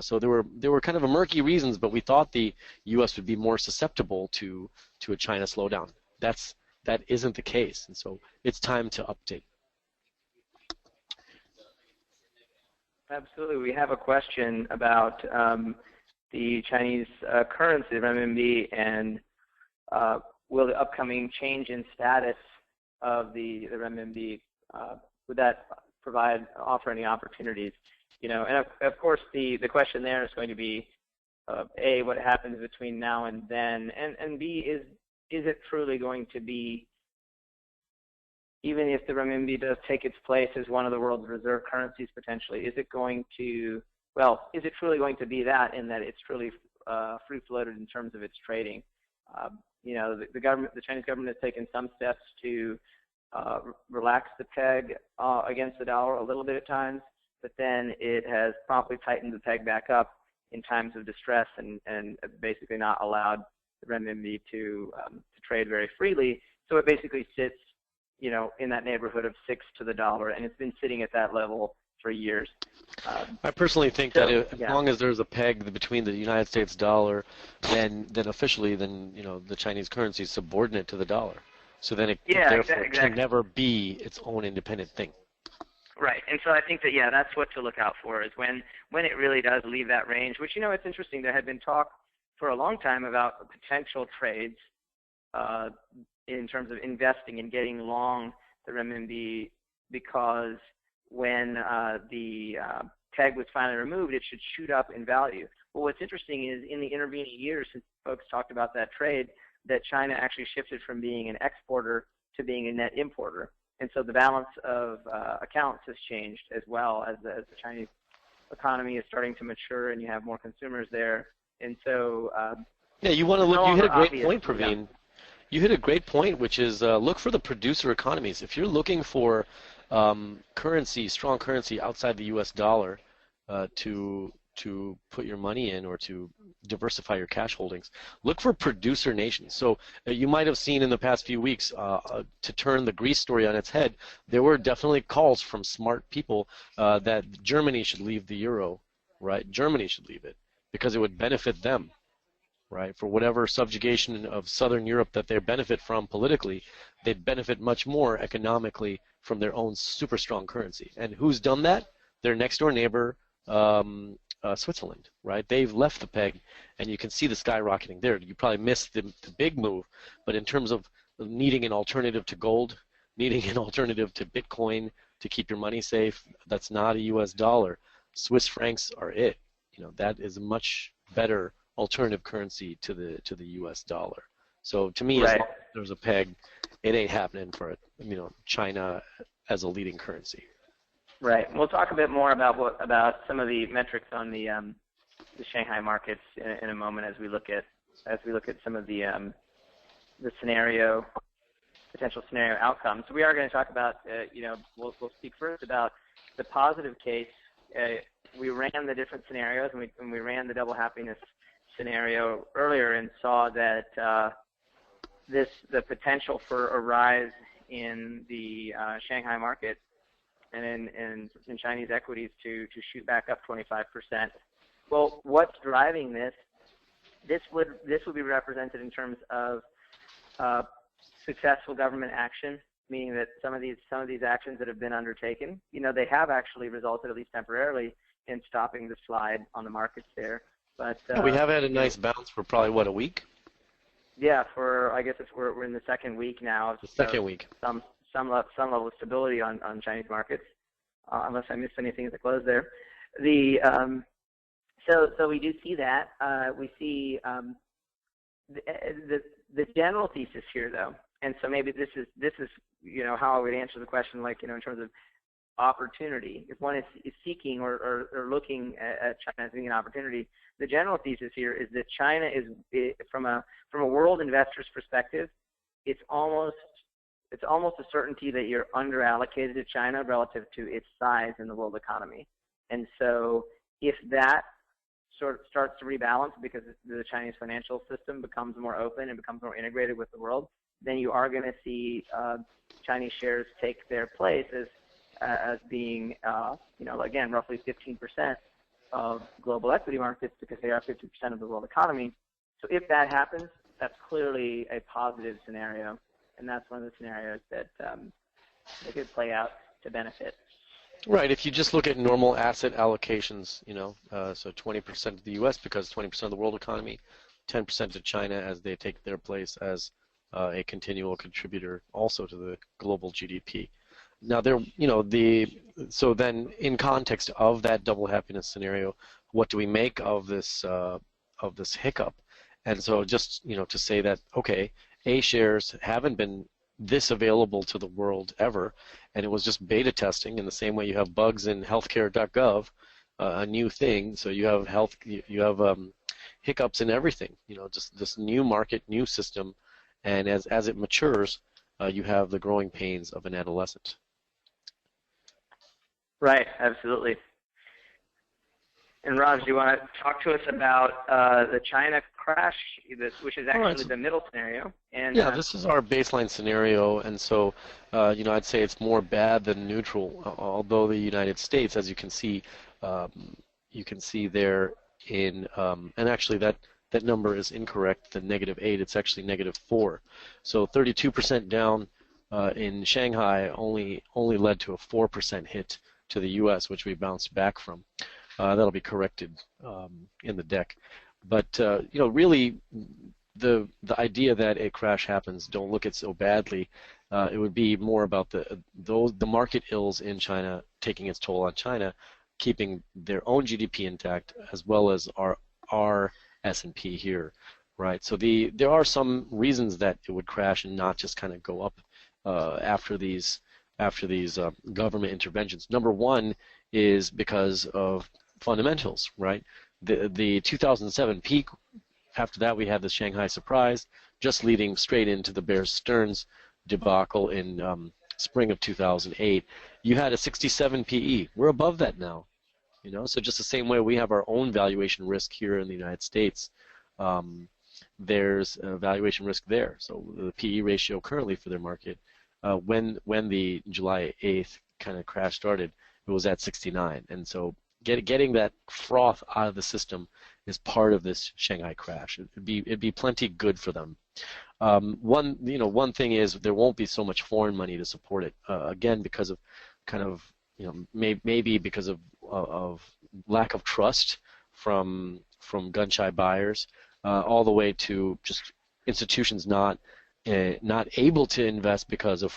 So there were kind of murky reasons, but we thought the U.S. would be more susceptible to a China slowdown. That isn't the case, and so it's time to update. Absolutely. We have a question about the Chinese currency, the renminbi, and will the upcoming change in status of the renminbi, would that offer any opportunities? And of course the question there is going to be A, what happens between now and then, and B, is it truly going to be, even if the renminbi does take its place as one of the world's reserve currencies potentially, is it truly going to be that, in that it's truly free-floated in terms of its trading? The Chinese government has taken some steps to relax the peg against the dollar a little bit at times, but then it has promptly tightened the peg back up in times of distress and basically not allowed the renminbi to trade very freely. So it basically sits, in that neighborhood of 6 to the dollar, and it's been sitting at that level for years. I personally think that as long as there's a peg between the United States dollar, then officially, the Chinese currency is subordinate to the dollar. So then it therefore can never be its own independent thing. Right, and so I think that that's what to look out for, is when it really does leave that range. Which it's interesting. There had been talk for a long time about potential trades in terms of investing and getting long the renminbi, because when the peg was finally removed, it should shoot up in value. Well, what's interesting is in the intervening years, since folks talked about that trade, that China actually shifted from being an exporter to being a net importer. And so the balance of accounts has changed as well, as the Chinese economy is starting to mature and you have more consumers there. And so you want to look. You hit a great point, Praveen. You hit a great point, which is look for the producer economies. If you're looking for strong currency outside the U.S. dollar to put your money in, or to diversify your cash holdings, look for producer nations. So you might have seen in the past few weeks, to turn the Greece story on its head, there were definitely calls from smart people that Germany should leave the euro, right? Germany should leave it because it would benefit them, right? For whatever subjugation of Southern Europe that they benefit from politically, they'd benefit much more economically from their own super strong currency. And who's done that? Their next door neighbor, Switzerland, right? They've left the peg, and you can see the skyrocketing there. You probably missed the big move, but in terms of needing an alternative to gold, needing an alternative to Bitcoin to keep your money safe, that's not a U.S. dollar. Swiss francs are it. That is a much better alternative currency to the U.S. dollar. So to me, as long as there's a peg, it ain't happening for China as a leading currency. Right. We'll talk a bit more about some of the metrics on the Shanghai markets in a moment as we look at some of the scenario potential scenario outcomes. So we are going to talk about, we'll speak first about the positive case. We ran the different scenarios, and we ran the double happiness scenario earlier and saw that the potential for a rise in the Shanghai market and in Chinese equities to shoot back up 25%. Well, what's driving this? This would be represented in terms of successful government action, meaning that some of these actions that have been undertaken, they have actually resulted, at least temporarily, in stopping the slide on the markets there. But we have had a nice bounce for probably a week. Yeah, I guess we're in the second week now. The second week. Some level of stability on Chinese markets, unless I missed anything at the close there. So we do see that. We see the general thesis here, though, and so maybe this is how I would answer the question, in terms of opportunity. If one is seeking or looking at China as being an opportunity, the general thesis here is that China is, from a world investor's perspective, it's almost a certainty that you're underallocated to China relative to its size in the world economy. And so if that sort of starts to rebalance because the Chinese financial system becomes more open and becomes more integrated with the world, then you are going to see Chinese shares take their place as being, again, roughly 15% of global equity markets because they are 50% of the world economy. So if that happens, that's clearly a positive scenario, and that's one of the scenarios that could play out to benefit. Right. If you just look at normal asset allocations, so 20% to the U.S. because 20% of the world economy, 10% to China as they take their place as a continual contributor also to the global GDP. Now, so then in context of that double happiness scenario, what do we make of this hiccup? And so just to say that, okay, A shares haven't been this available to the world ever, and it was just beta testing in the same way you have bugs in healthcare.gov, a new thing. So you have hiccups in everything. Just this new market, new system, and as it matures, you have the growing pains of an adolescent. Right, absolutely. And Raj, do you want to talk to us about the China crash, which is actually the middle scenario? And yeah, this is our baseline scenario, and so I'd say it's more bad than neutral. Although the United States, as you can see there in, and actually that number is incorrect. The -8, it's actually -4. So 32% down in Shanghai only led to a 4% hit to the U.S., which we bounced back from. That'll be corrected in the deck. But really, the idea that a crash happens, don't look at so badly. It would be more about the market ills in China taking its toll on China, keeping their own GDP intact, as well as our S&P here, right? So there are some reasons that it would crash and not just kind of go up after these government interventions. Number one is because of fundamentals, right? The 2007 peak. After that, we had the Shanghai surprise, just leading straight into the Bear Stearns debacle in spring of 2008. You had a 67 PE. We're above that now, So just the same way we have our own valuation risk here in the United States, there's a valuation risk there. So the PE ratio currently for their market, when the July 8th kind of crash started, it was at 69, and so getting that froth out of the system is part of this Shanghai crash. It'd be plenty good for them. One thing is there won't be so much foreign money to support it. Again, because of maybe because of lack of trust from gun-shy buyers, all the way to just institutions not able to invest because of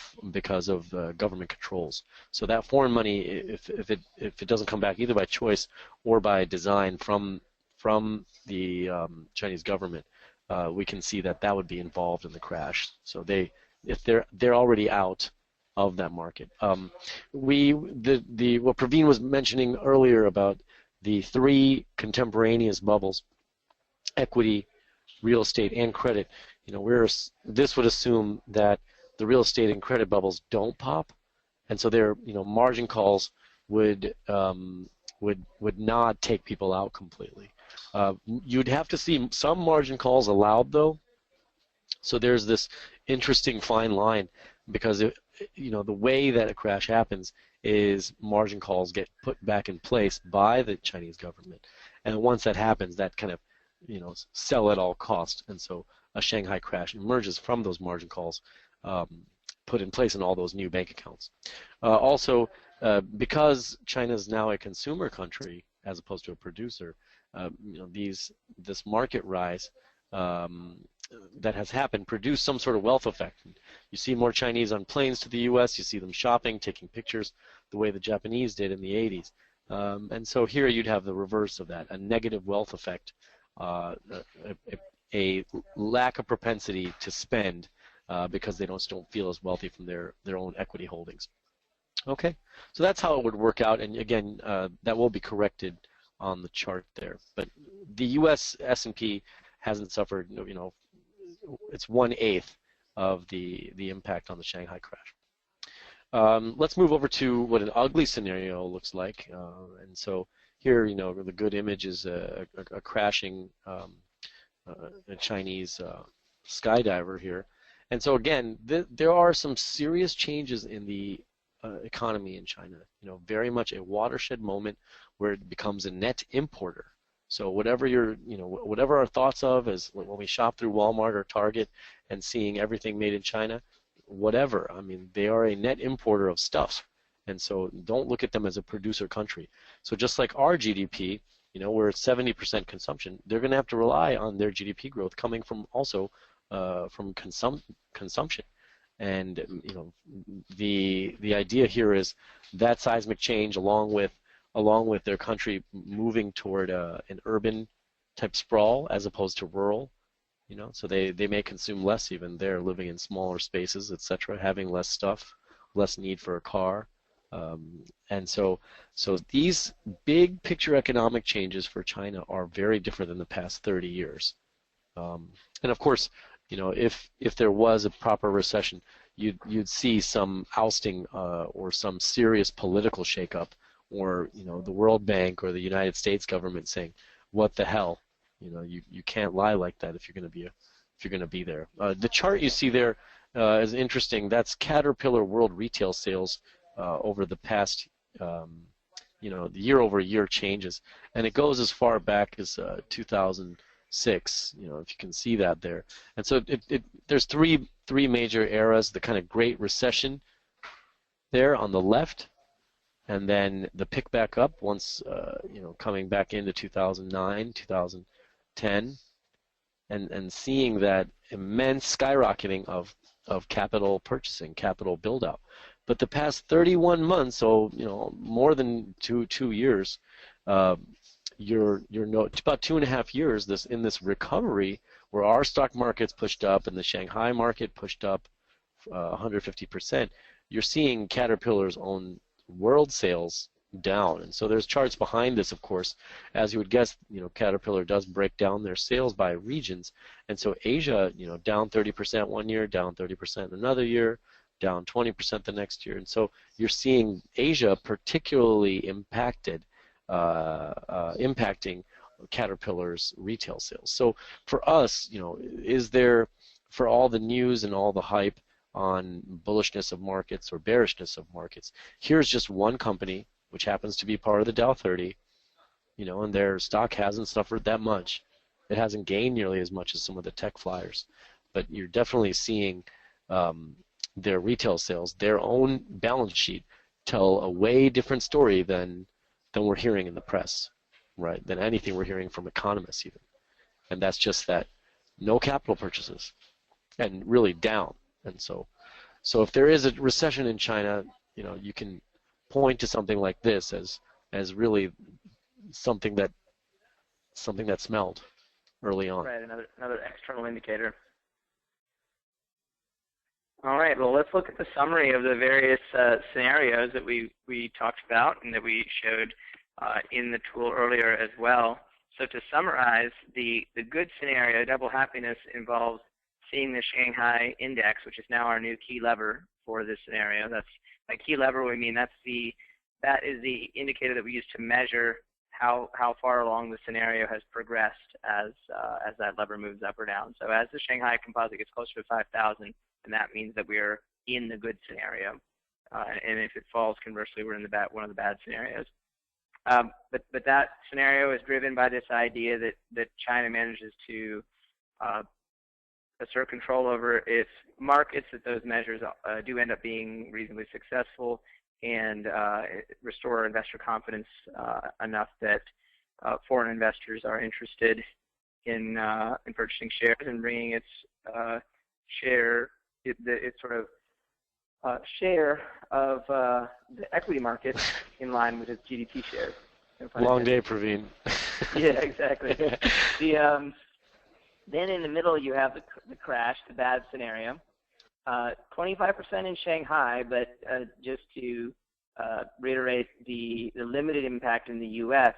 government controls. So that foreign money, if it doesn't come back either by choice or by design from the Chinese government, we can see that would be involved in the crash. So if they're already out of that market. What Praveen was mentioning earlier about the three contemporaneous bubbles: equity, real estate, and credit. This would assume that the real estate and credit bubbles don't pop, and so their margin calls would would not take people out completely. You'd have to see some margin calls allowed though. So there's this interesting fine line because the way that a crash happens is margin calls get put back in place by the Chinese government, and once that happens, that kind of sell at all costs, and so a Shanghai crash emerges from those margin calls put in place in all those new bank accounts. Also, because China is now a consumer country as opposed to a producer, this market rise that has happened produced some sort of wealth effect. You see more Chinese on planes to the U.S. You see them shopping, taking pictures, the way the Japanese did in the 80s. And so here you'd have the reverse of that, a negative wealth effect, a lack of propensity to spend because they don't feel as wealthy from their own equity holdings. Okay, so that's how it would work out, and again, that will be corrected on the chart there. But the U.S. S&P hasn't suffered, it's 1/8 of the impact on the Shanghai crash. Let's move over to what an ugly scenario looks like, and so here, the good image is a crashing a Chinese skydiver here, and so again, there are some serious changes in the economy in China. Very much a watershed moment where it becomes a net importer. So whatever whatever our thoughts of is when we shop through Walmart or Target and seeing everything made in China, whatever. I mean, they are a net importer of stuff, and so don't look at them as a producer country. So just like our GDP, we're at 70% consumption. They're going to have to rely on their GDP growth coming from also from consumption. And the idea here is that seismic change, along with their country moving toward an urban type sprawl as opposed to rural, so they may consume less even. They're living in smaller spaces, etc., having less stuff, less need for a car, and so these big picture economic changes for China are very different than the past 30 years. And of course, if there was a proper recession, you'd see some ousting or some serious political shakeup, or the World Bank or the United States government saying, "What the hell? You can't lie like that if you're going to be there." The chart you see there is interesting. That's Caterpillar World Retail Sales over the past, the year-over-year changes, and it goes as far back as 2006. If you can see that there, and so there's three major eras: the kind of Great Recession there on the left, and then the pick back up once coming back into 2009, 2010, and seeing that immense skyrocketing of capital purchasing, capital build out. But the past 31 months, so more than two years, about 2.5 years in this recovery where our stock market's pushed up and the Shanghai market pushed up 150%. You're seeing Caterpillar's own world sales down, and so there's charts behind this, of course. As you would guess, Caterpillar does break down their sales by regions, and so Asia, down 30% one year, down 30% another year, down 20% the next year, and so you're seeing Asia particularly impacting Caterpillar's retail sales. So for us, is there, for all the news and all the hype on bullishness of markets or bearishness of markets, here's just one company which happens to be part of the Dow 30, and their stock hasn't suffered that much. It hasn't gained nearly as much as some of the tech flyers, but you're definitely seeing their retail sales, their own balance sheet, tell a way different story than we're hearing in the press, right? Than anything we're hearing from economists even, and that's just that no capital purchases, and really down. And so if there is a recession in China, you can point to something like this as really something that smelled early on. Right, another external indicator. All right, well, let's look at the summary of the various scenarios that we talked about and that we showed in the tool earlier as well. So to summarize, the good scenario, double happiness, involves seeing the Shanghai index, which is now our new key lever for this scenario. That's by key lever, we mean that is the indicator that we use to measure how far along the scenario has progressed as that lever moves up or down. So as the Shanghai composite gets closer to 5,000, and that means that we're in the good scenario. And if it falls, conversely, we're in one of the bad scenarios. But that scenario is driven by this idea that China manages to assert control over its markets, that those measures do end up being reasonably successful, and restore investor confidence enough that foreign investors are interested in purchasing shares and bringing its share of the equity market in line with its GDP shares. Long day, Praveen. Yeah, exactly. Then in the middle you have the crash, the bad scenario. 25% in Shanghai, but just to reiterate the limited impact in the U.S.,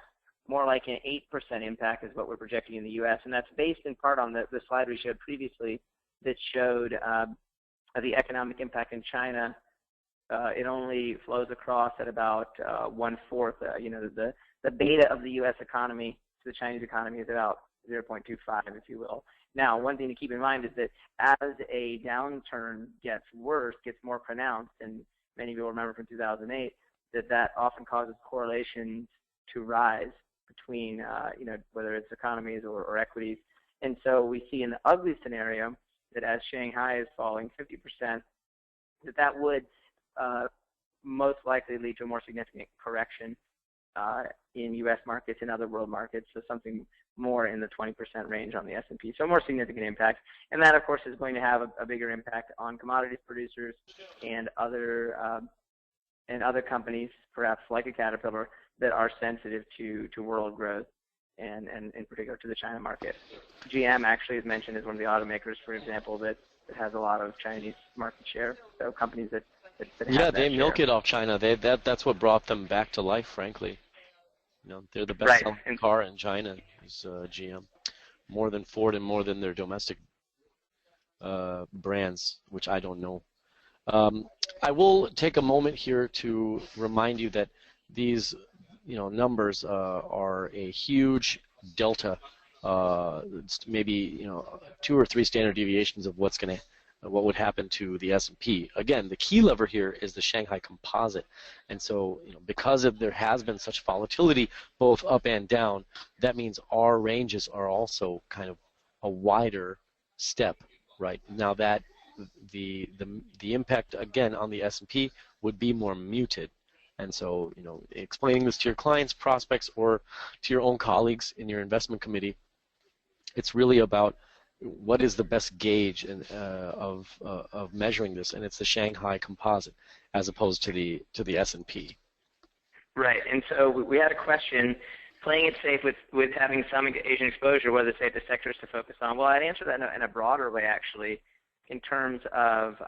more like an 8% impact is what we're projecting in the U.S., and that's based in part on the slide we showed previously that showed the economic impact in China. It only flows across at about 1/4. The beta of the U.S. economy to the Chinese economy is about 0.25, if you will. Now, one thing to keep in mind is that as a downturn gets worse, gets more pronounced, and many of you will remember from 2008, that often causes correlations to rise between, whether it's economies or equities. And so we see in the ugly scenario that as Shanghai is falling 50%, that would most likely lead to a more significant correction in U.S. markets and other world markets, so something more in the 20% range on the S&P, so more significant impact. And that, of course, is going to have a bigger impact on commodities producers and other companies, perhaps like a Caterpillar, that are sensitive to world growth and in particular to the China market. GM actually is mentioned as one of the automakers, for example, that has a lot of Chinese market share, so companies that have they that milk share. it off China. That's what brought them back to life, frankly. They're the best-selling car in China is GM, more than Ford and more than their domestic brands, which I don't know. I will take a moment here to remind you that these numbers are a huge delta, maybe 2 or 3 standard deviations of what would happen to the S&P. Again, the key lever here is the Shanghai composite, and so because there has been such volatility both up and down, that means our ranges are also kind of a wider step, right? Now that the impact again on the S&P would be more muted. And so, explaining this to your clients, prospects, or to your own colleagues in your investment committee, it's really about what is the best gauge of measuring this, and it's the Shanghai composite as opposed to the S&P. Right, and so we had a question, playing it safe with having some Asian exposure, what are the safest sectors to focus on? Well, I'd answer that in a broader way, actually, in terms of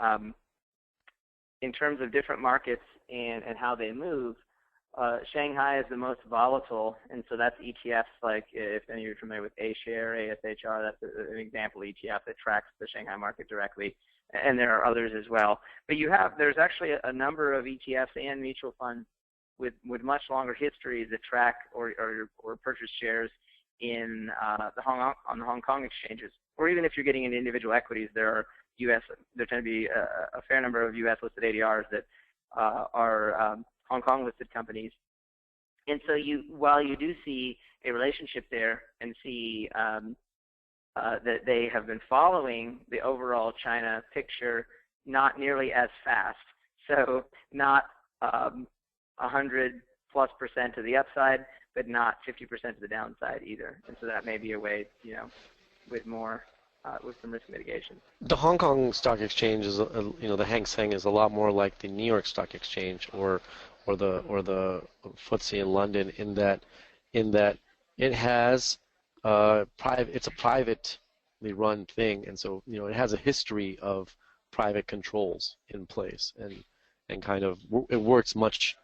different markets and how they move. Shanghai is the most volatile, and so that's ETFs like, if any of you are familiar with A-Share, ASHR, that's an example ETF that tracks the Shanghai market directly, and there are others as well. But there's actually a number of ETFs and mutual funds with much longer histories that track or purchase shares in on the Hong Kong exchanges. Or even if you're getting into individual equities, there tend to be a fair number of U.S. listed ADRs that are Hong Kong listed companies. And so while you do see a relationship there and see that they have been following the overall China picture not nearly as fast, so not 100+% to the upside, but not 50% to the downside either. And so that may be a way, with some risk mitigation. The Hong Kong Stock Exchange is, the Hang Seng is a lot more like the New York Stock Exchange or the FTSE in London in that it has it's a privately run thing, and so it has a history of private controls in place, and kind of it works much.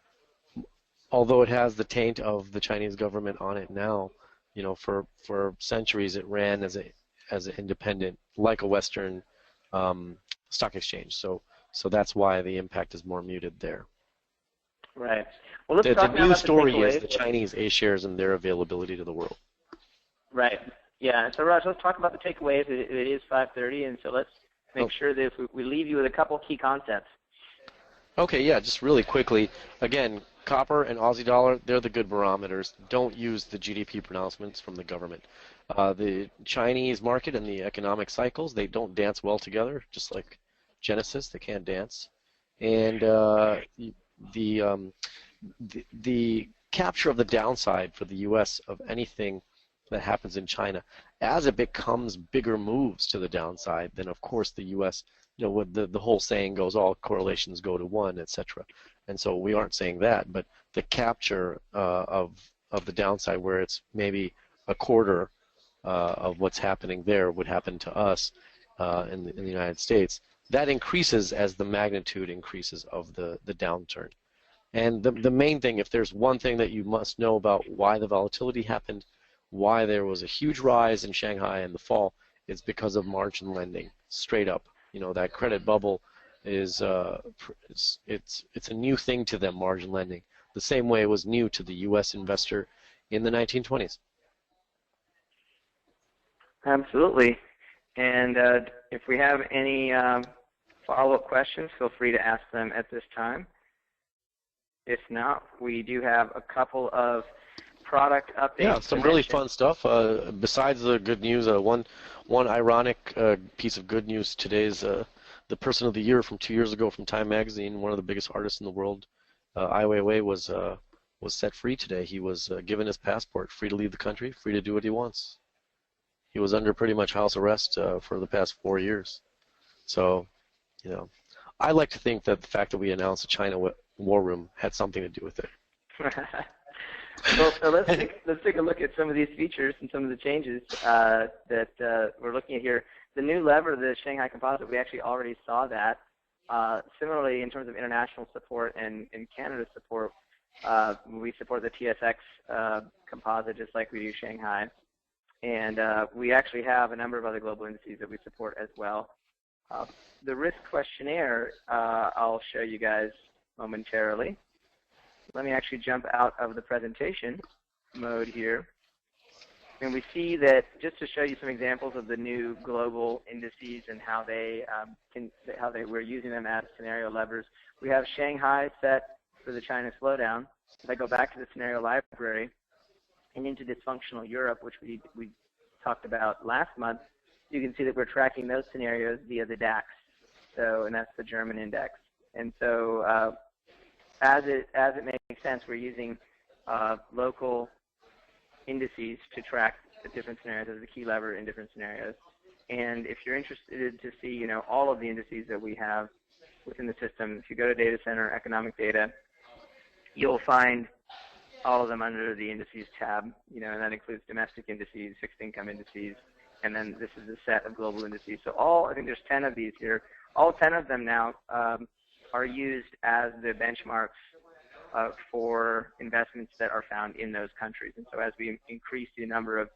Although it has the taint of the Chinese government on it now, for centuries it ran as an independent, like a Western stock exchange. So that's why the impact is more muted there. Right. Well, let's The talk now new about story the takeaways. is the Chinese A shares and their availability to the world. Right. Yeah. So, Raj, let's talk about the takeaways. It is 5:30, and so let's make sure that we leave you with a couple key concepts. Okay, yeah, just really quickly. Again, copper and Aussie dollar, they're the good barometers. Don't use the GDP pronouncements from the government. The Chinese market and the economic cycles, they don't dance well together, just like Genesis, they can't dance. And the capture of the downside for the U.S. of anything that happens in China, as it becomes bigger moves to the downside, then of course the U.S., what the whole saying goes, all correlations go to one, etc. And so we aren't saying that, but the capture of the downside, where it's maybe a quarter of what's happening there would happen to us in the United States, that increases as the magnitude increases of the downturn. And the main thing, if there's one thing that you must know about why the volatility happened, why there was a huge rise in Shanghai in the fall, is because of margin lending, straight up. That credit bubble is it's a new thing to them, margin lending, the same way it was new to the U.S. investor in the 1920s. Absolutely. And if we have any follow-up questions, feel free to ask them at this time. If not, we do have a couple of product updates. Yeah, some really fun stuff. Besides the good news, one ironic piece of good news today is the Person of the Year from 2 years ago from Time Magazine, one of the biggest artists in the world, Ai Weiwei, was set free today. He was given his passport, free to leave the country, free to do what he wants. He was under pretty much house arrest for the past 4 years. So, I like to think that the fact that we announced a China war room had something to do with it. Well, so let's take a look at some of these features and some of the changes that we're looking at here. The new lever, the Shanghai Composite, we actually already saw that. Similarly, in terms of international support and Canada support, we support the TSX Composite just like we do Shanghai. And we actually have a number of other global indices that we support as well. The risk questionnaire, I'll show you guys momentarily. Let me actually jump out of the presentation mode here. And we see that, just to show you some examples of the new global indices and how we're using them as scenario levers. We have Shanghai set for the China slowdown. If I go back to the scenario library and into dysfunctional Europe, which we talked about last month, you can see that we're tracking those scenarios via the DAX. And that's the German index. And so as it makes sense, we're using local indices to track the different scenarios as a key lever in different scenarios. And if you're interested to see, all of the indices that we have within the system, if you go to Data Center, Economic Data, you'll find all of them under the Indices tab, and that includes domestic indices, fixed income indices, and then this is a set of global indices. So I think there's 10 of these here. All 10 of them now are used as the benchmarks for investments that are found in those countries. And so as we increase the number of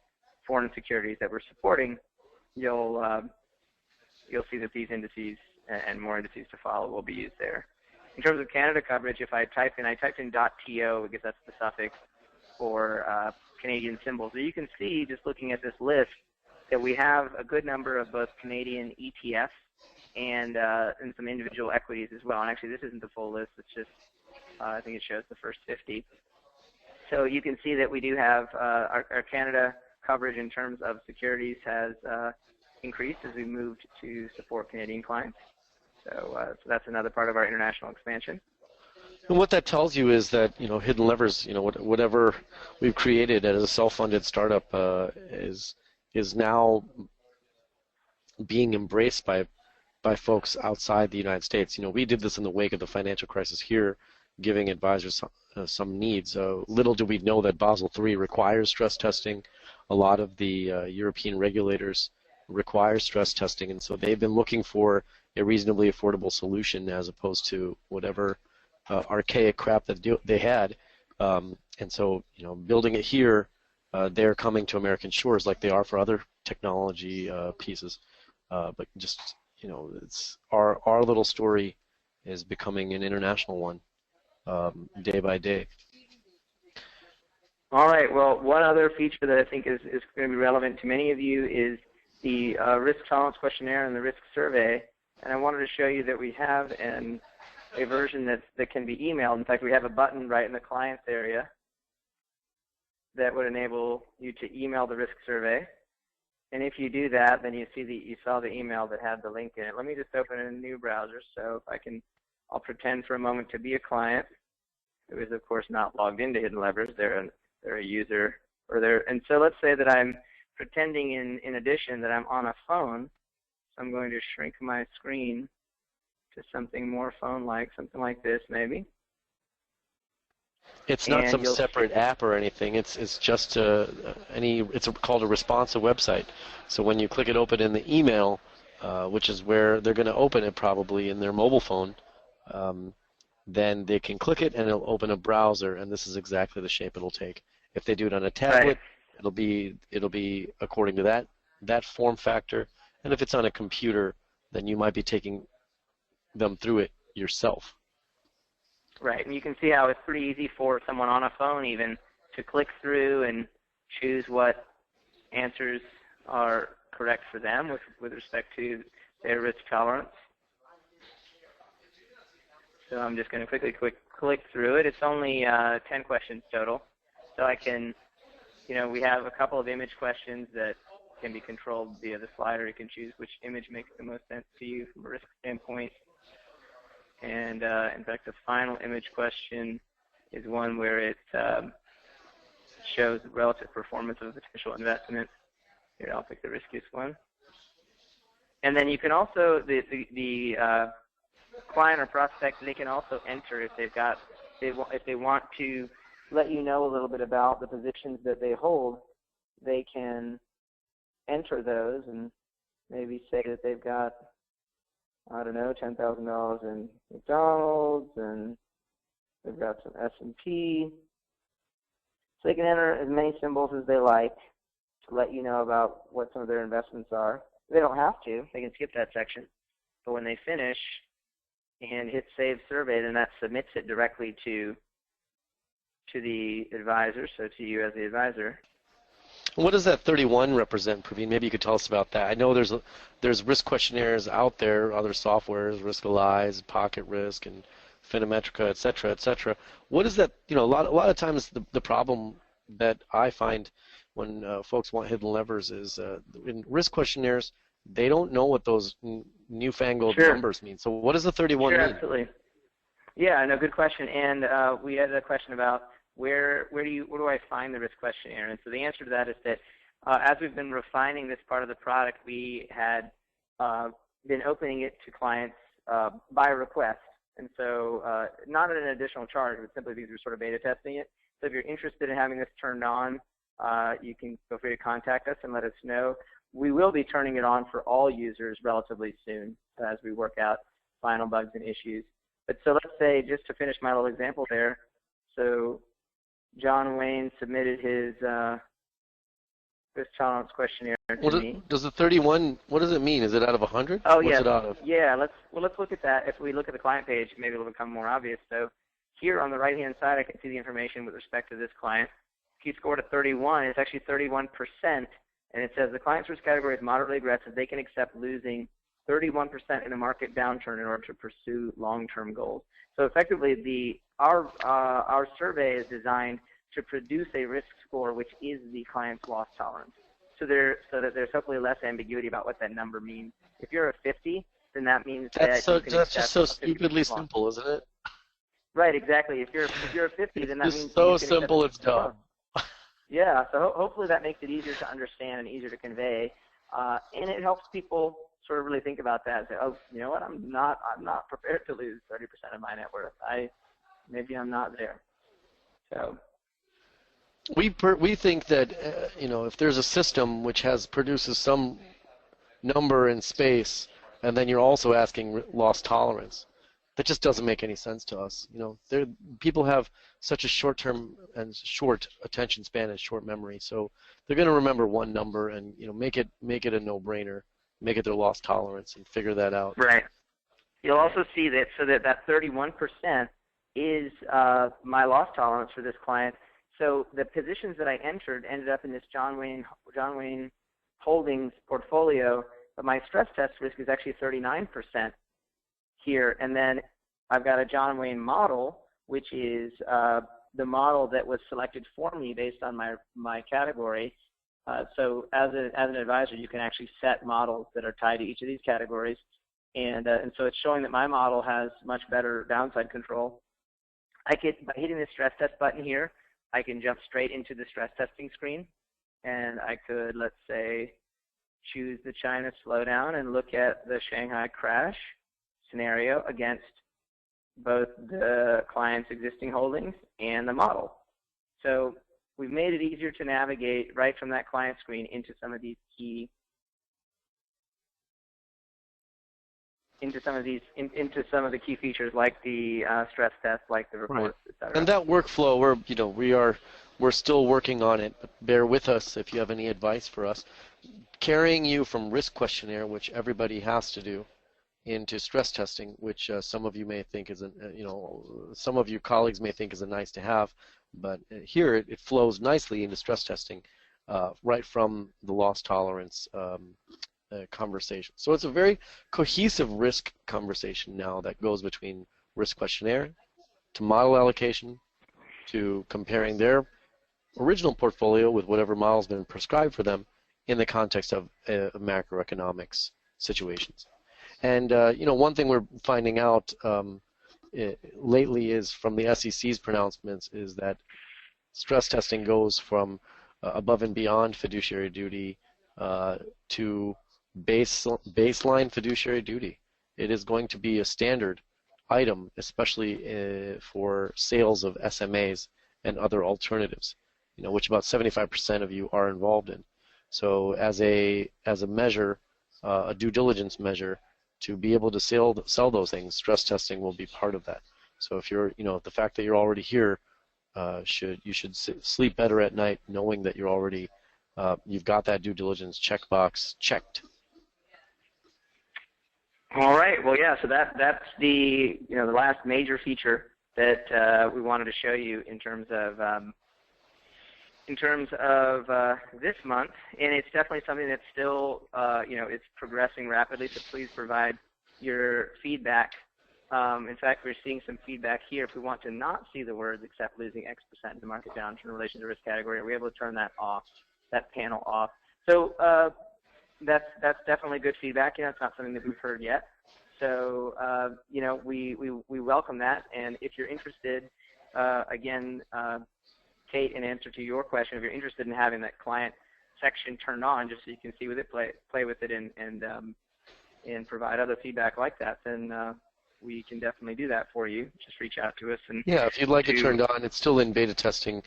foreign securities that we're supporting, you'll see that these indices and more indices to follow will be used there. In terms of Canada coverage, if I typed in .to because that's the suffix for Canadian symbols. So you can see, just looking at this list, that we have a good number of both Canadian ETFs and some individual equities as well. And actually, this isn't the full list. It's just, I think it shows the first 50. So you can see that we do have our Canada coverage in terms of securities has increased as we moved to support Canadian clients. So that's another part of our international expansion. And what that tells you is that, HiddenLevers, whatever we've created as a self-funded startup is now being embraced by folks outside the United States. We did this in the wake of the financial crisis here, giving advisors some needs. Little do we know that Basel III requires stress testing. A lot of the European regulators require stress testing, and so they've been looking for a reasonably affordable solution as opposed to whatever archaic crap that they had. And so, building it here, they're coming to American shores like they are for other technology pieces. But just it's our little story is becoming an international one day by day. All right. Well, one other feature that I think is going to be relevant to many of you is the risk tolerance questionnaire and the risk survey. And I wanted to show you that we have a version that can be emailed. In fact, we have a button right in the clients area that would enable you to email the risk survey. And if you do that, then you saw the email that had the link in it. Let me just open a new browser. So if I'll pretend for a moment to be a client who is, of course, not logged into HiddenLevers. They're a user, and so let's say that I'm pretending in addition that I'm on a phone. So I'm going to shrink my screen to something more phone-like, something like this maybe. It's not some separate app or anything. It's just it's called a responsive website. So when you click it open in the email, which is where they're going to open it probably in their mobile phone, then they can click it and it'll open a browser, and this is exactly the shape it'll take. If they do it on a tablet, right, it'll be according to that form factor, and if it's on a computer, then you might be taking them through it yourself. Right, and you can see how it's pretty easy for someone on a phone even to click through and choose what answers are correct for them with respect to their risk tolerance. So I'm just going to quickly click through it. It's only 10 questions total. So I can, we have a couple of image questions that can be controlled via the slider. You can choose which image makes the most sense to you from a risk standpoint. And in fact, the final image question is one where it shows the relative performance of a potential investment. Here, I'll pick the riskiest one. And then you can also, the client or prospect, they can also enter if they want to let you know a little bit about the positions that they hold. They can enter those and maybe say that they've got, I don't know, $10,000 in McDonald's, and they've got some S&P. So they can enter as many symbols as they like to let you know about what some of their investments are. They don't have to. They can skip that section. But when they finish and hit Save Survey, then that submits it directly to the advisor, so to you as the advisor. What does that 31 represent, Praveen? Maybe you could tell us about that. I know there's risk questionnaires out there, other softwares, Risk Allies, Pocket Risk, and Phenometrica, et cetera, et cetera. What is that? A lot of times the problem that I find when folks want HiddenLevers is in risk questionnaires, they don't know what those newfangled numbers mean. So what does the 31 mean? Absolutely. Yeah, no, good question. And we had a question about where do I find the risk questionnaire? And so the answer to that is that as we've been refining this part of the product, we had been opening it to clients by request. And so not at an additional charge, but simply because we're sort of beta testing it. So if you're interested in having this turned on, you can feel free to contact us and let us know. We will be turning it on for all users relatively soon as we work out final bugs and issues. But so let's say, just to finish my little example there, so John Wayne submitted his risk tolerance questionnaire to me. Does the 31, what does it mean? Is it out of 100? Oh, What's yeah. it out of? Yeah, let's look at that. If we look at the client page, maybe it'll become more obvious. So here on the right-hand side, I can see the information with respect to this client. He scored a 31. It's actually 31%, and it says the client's risk category is moderately aggressive. They can accept losing 31% in a market downturn in order to pursue long-term goals. So effectively, our survey is designed to produce a risk score which is the client's loss tolerance. So that there's hopefully less ambiguity about what that number means. If you're a 50, then that means that's just so stupidly loss. simple, isn't it? Right, exactly. If you're a 50, then that means it's so simple it's dumb. Yeah, so hopefully that makes it easier to understand and easier to convey, and it helps people sort of really think about that. Say, oh, you know what? I'm not prepared to lose 30% of my net worth. Maybe I'm not there. So we think that if there's a system which produces some number in space, and then you're also asking loss tolerance, that just doesn't make any sense to us. People have such a short attention span and short memory, so they're going to remember one number and make it a no-brainer. make it their loss tolerance and figure that out. Right. You'll also see that that 31% is my loss tolerance for this client. So the positions that I entered ended up in this John Wayne Holdings portfolio, but my stress test risk is actually 39% here. And then I've got a John Wayne model, which is the model that was selected for me based on my category. So as an advisor, you can actually set models that are tied to each of these categories. And so it's showing that my model has much better downside control. By hitting the stress test button here, I can jump straight into the stress testing screen. And I could, let's say, choose the China slowdown and look at the Shanghai crash scenario against both the client's existing holdings and the model. So we've made it easier to navigate right from that client screen into some of these key into some of the key features like the stress test, like the reports, et cetera. And that workflow, we're still working on it. But bear with us if you have any advice for us. Carrying you from risk questionnaire, which everybody has to do, into stress testing, which some of you may think is some of your colleagues may think is a nice to have, but here it flows nicely into stress testing, right from the loss tolerance conversation. So it's a very cohesive risk conversation now that goes between risk questionnaire to model allocation to comparing their original portfolio with whatever model's been prescribed for them in the context of macroeconomics situations. And one thing we're finding out lately is from the SEC's pronouncements is that stress testing goes from above and beyond fiduciary duty to baseline fiduciary duty. It is going to be a standard item, especially for sales of SMAs and other alternatives, which about 75% of you are involved in. So as a measure, a due diligence measure, to be able to sell those things, stress testing will be part of that. So if you're, the fact that you're already here, you should sleep better at night knowing that you're already, you've got that due diligence checkbox checked. All right. Well, yeah. So that's the the last major feature that we wanted to show you in terms of this month, and it's definitely something that's still it's progressing rapidly. So please provide your feedback. In fact, we're seeing some feedback here. If we want to not see the words "except losing X% in the market downturn in relation to risk category," we're able to turn that off, that panel off. So that's definitely good feedback. It's not something that we've heard yet. So we welcome that. And if you're interested, again, Kate, in answer to your question, if you're interested in having that client section turned on, just so you can see with it, play with it, and provide other feedback like that, then we can definitely do that for you. Just reach out to us. And yeah, if you'd like it turned on, it's still in beta testing,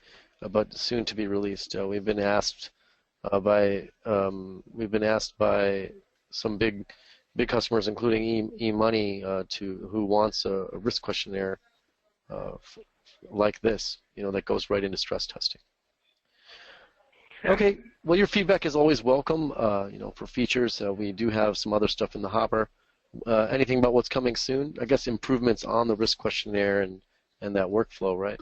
but soon to be released. We've been asked by some big customers, including eMoney, who wants a risk questionnaire like this, that goes right into stress testing. Okay, well, your feedback is always welcome. For features, we do have some other stuff in the hopper. Anything about what's coming soon? I guess improvements on the risk questionnaire and that workflow, right?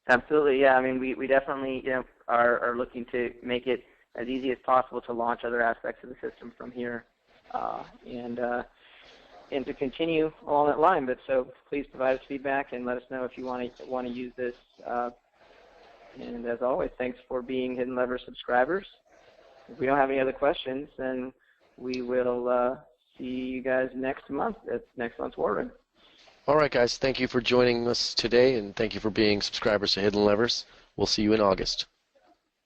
Absolutely, yeah. I mean, we definitely are looking to make it as easy as possible to launch other aspects of the system from here, and to continue along that line. But so please provide us feedback and let us know if you want to use this. And as always, thanks for being Hidden Levers subscribers. If we don't have any other questions, then we will see you guys next month at next month's War Room. All right, guys. Thank you for joining us today, and thank you for being subscribers to Hidden Levers. We'll see you in August.